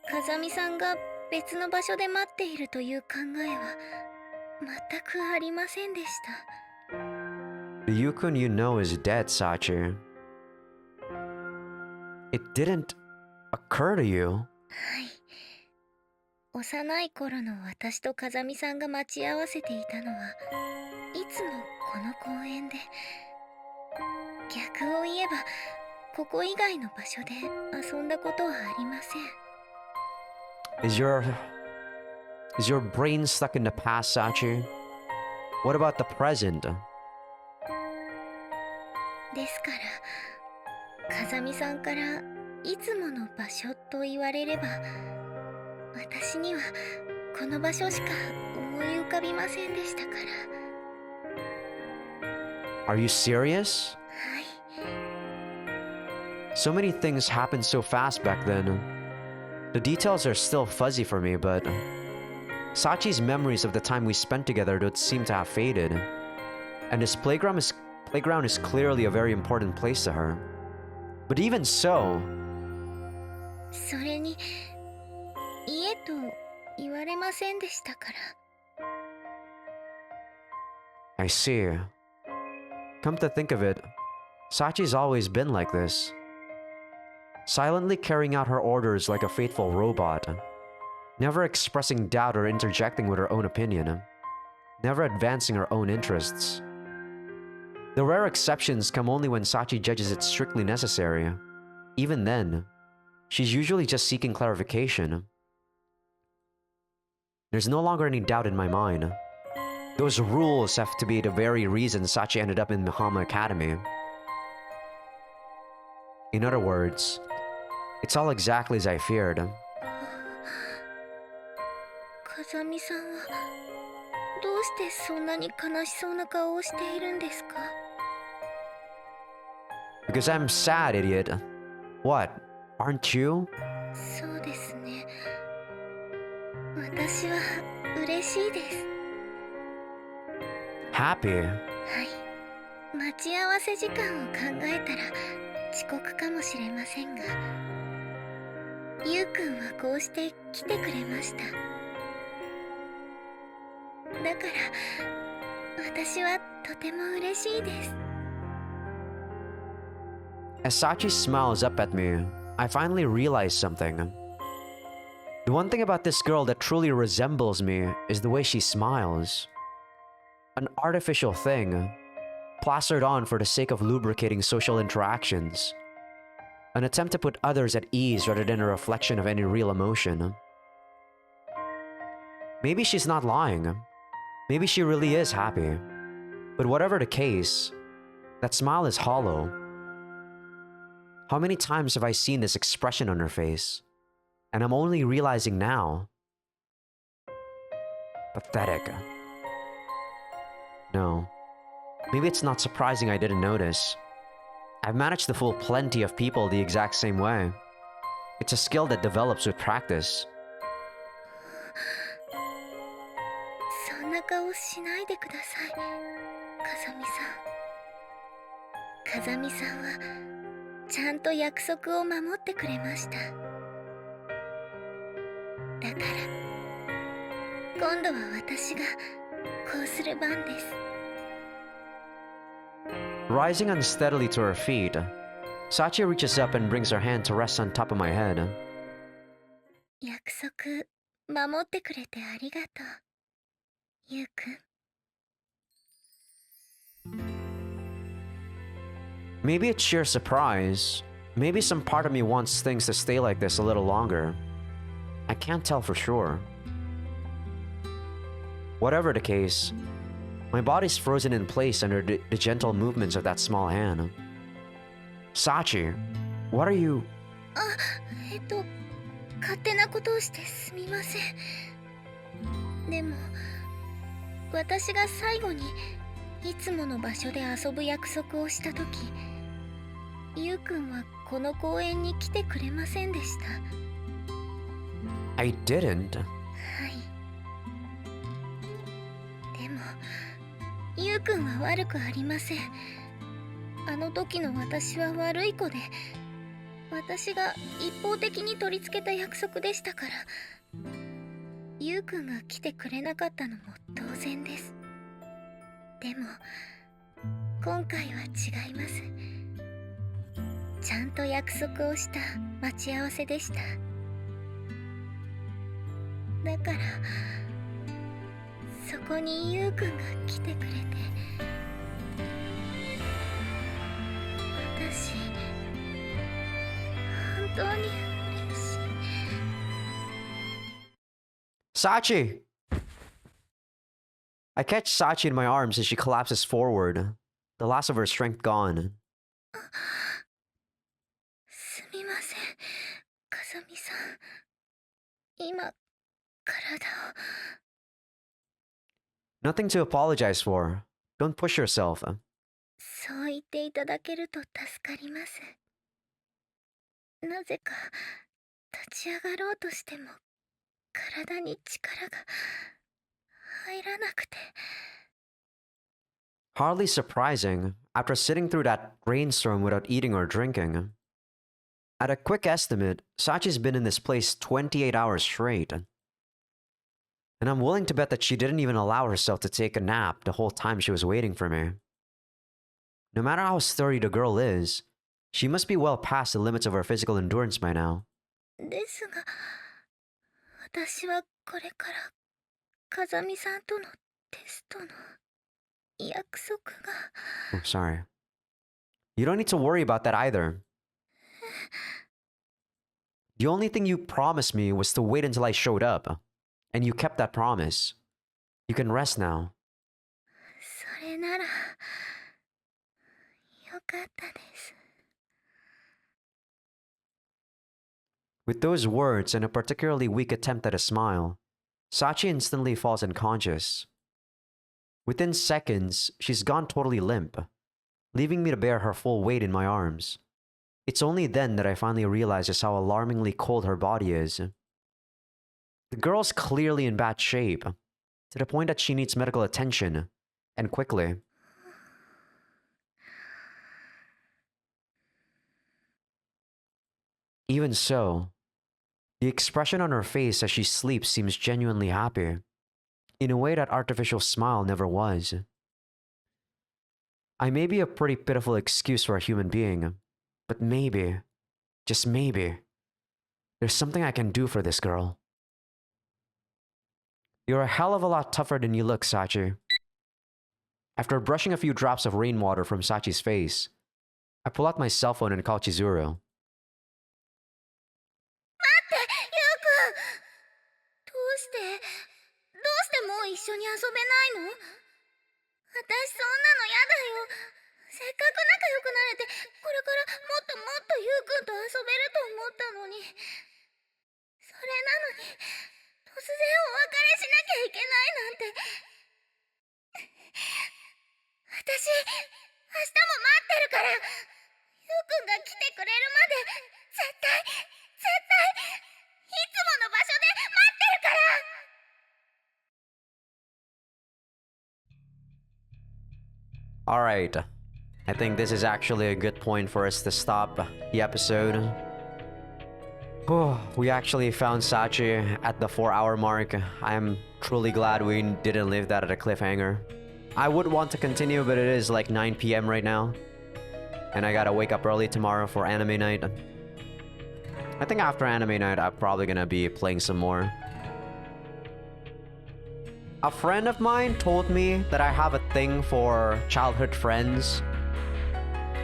風見さんが別の場所で待っているという考えは全くありませんでした。
The Yukun you know is dead, Sachi. It didn't occur to you.
はい。幼い頃の私と風見さんが待ち合わせていたのはいつもこの公園で、逆を言えばここ以外の場所で遊んだことはありません。
Is your brain stuck in the past, Sachi? What about the present?
ですから、風見さんからいつもの場所と言われれば、私にはこの場所しか思い浮かびませんでしたから。
Are you serious?
はい。
So many things happened so fast back then. The details are still fuzzy for me, but Sachi's memories of the time we spent together don't seem to have faded. And this playground is clearly a very important place to her. But even so...
それに、家と言われませんでしたから。
I see. Come to think of it, Sachi's always been like this. Silently carrying out her orders like a faithful robot. Never expressing doubt or interjecting with her own opinion. Never advancing her own interests. The rare exceptions come only when Sachi judges it strictly necessary. Even then, she's usually just seeking clarification. There's no longer any doubt in my mind. Those rules have to be the very reason Sachi ended up in Mahama Academy. In other words, it's all exactly as I feared.
風見さんはどうしてそんなに悲しそうな顔をしているんですか？
Because I'm sad, idiot. What? Aren't you?
そうですね。私は嬉しいです。
Happy?
はい。待ち合わせ時間を考えたら遅刻かもしれませんが、ゆうくんはこうして来てくれました。だから私はとても嬉しいです。
As Sachi smiles up at me, I finally realize something. The one thing about this girl that truly resembles me is the way she smiles. An artificial thing, plastered on for the sake of lubricating social interactions. An attempt to put others at ease rather than a reflection of any real emotion. Maybe she's not lying. Maybe she really is happy. But whatever the case, that smile is hollow. How many times have I seen this expression on her face? And I'm only realizing now. Pathetic. No. Maybe it's not surprising I didn't notice. I've managed to fool plenty of people the exact same way. It's a skill that develops with practice.
そんな顔しないでください、風見さん。風見さんはちゃんと約束を守ってくれました。だから今度は私がこうする番です。
Rising unsteadily to her feet, Sachi reaches up and brings her hand to rest on top of my head.
約束守ってくれてありがとう、ゆうくん。
Maybe it's sheer surprise. Maybe some part of me wants things to stay like this a little longer. I can't tell for sure. Whatever the case, my body's frozen in place under the gentle movements of that small hand. Sachi, what are you...
勝手なことをしてすみません。でも私が最後にいつもの場所で遊ぶ約束をした時、ゆうくんはこの公園に来てくれませんでした。
I didn't.
はい。でもゆうくんは悪くありません。あの時の私は悪い子で、私が一方的に取り付けた約束でしたから、ゆうくんが来てくれなかったのも当然です。でも今回は違います。ちゃんと約束をした待ち合わせでした。だからそこにゆうくんが来てくれて、私当に嬉しい。
Sachi! I catch Sachi in my arms as she collapses forward, the last of her strength gone.
すみません、風見さん。今、体を。
Nothing to apologize for. Don't push yourself.
そう言っていただけると助かります。なぜか立ち上がろうとしても体に力が入らなくて。
Hardly surprising after sitting through that rainstorm without eating or drinking. At a quick estimate, Sachi's been in this place 28 hours straight. And I'm willing to bet that she didn't even allow herself to take a nap the whole time she was waiting for me. No matter how sturdy the girl is, she must be well past the limits of her physical endurance by now.
ですが、私はこれから風見さんとのテストの約束が。
Oh, sorry. You don't need to worry about that either. The only thing you promised me was to wait until I showed up. And you kept that promise. You can rest now.
それならよかったです。
With those words and a particularly weak attempt at a smile, Sachi instantly falls unconscious. Within seconds, she's gone totally limp, leaving me to bear her full weight in my arms. It's only then that I finally realize just how alarmingly cold her body is. The girl's clearly in bad shape, to the point that she needs medical attention, and quickly. Even so, the expression on her face as she sleeps seems genuinely happy, in a way that artificial smile never was. I may be a pretty pitiful excuse for a human being, but maybe, just maybe, there's something I can do for this girl. You're a hell of a lot tougher than you look, Sachi. After brushing a few drops of rainwater from Sachi's face, I pull out my cell phone and call Chizuru.
もう一緒に遊べないの？私そんなのやだよ。せっかく仲良くなれて、これからもっともっとゆうくんと遊べると思ったのに。それなのに、突然お別れしなきゃいけないなんて。私、明日も待ってるから。ゆうくんが来てくれるまで、絶対、いつもの場所で待ってるから。
Alright, I think this is actually a good point for us to stop the episode. We actually found Sachi at the 4-hour mark. I'm truly glad we didn't leave that at a cliffhanger. I would want to continue, but it is like 9 PM right now. And I gotta wake up early tomorrow for anime night. I think after anime night, I'm probably gonna be playing some more. A friend of mine told me that I have a thing for childhood friends.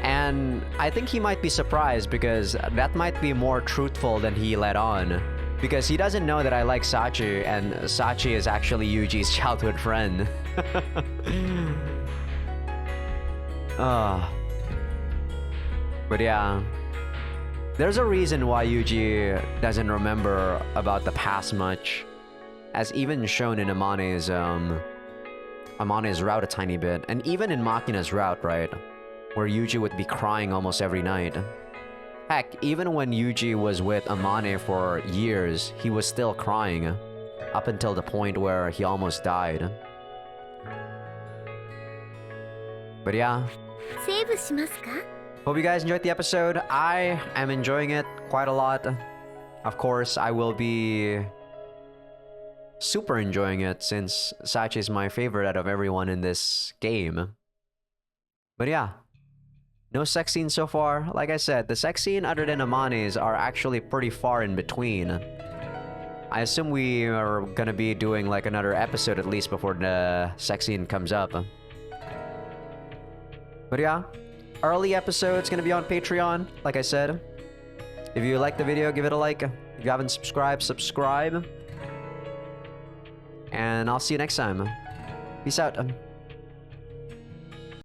And I think he might be surprised because that might be more truthful than he let on. Because he doesn't know that I like Sachi, and Sachi is actually Yuji's childhood friend. But yeah. There's a reason why Yuji doesn't remember about the past much. As even shown in Amane's route a tiny bit, and even in Makina's route, right? Where Yuji would be crying almost every night. Heck, even when Yuji was with Amane for years, he was still crying. Up until the point where he almost died. But yeah. Hope you guys enjoyed the episode. I am enjoying it quite a lot. Of course, I will be super enjoying it since Sachi is my favorite out of everyone in this game. But yeah, no sex scene so far. Like I said, the sex scene other than Amane's are actually pretty far in between. I assume we are gonna be doing like another episode at least before the sex scene comes up. But yeah, early episode's gonna be on Patreon, like I said. If you like the video, give it a like. If you haven't subscribed, subscribe. And I'll see you next time. Peace out.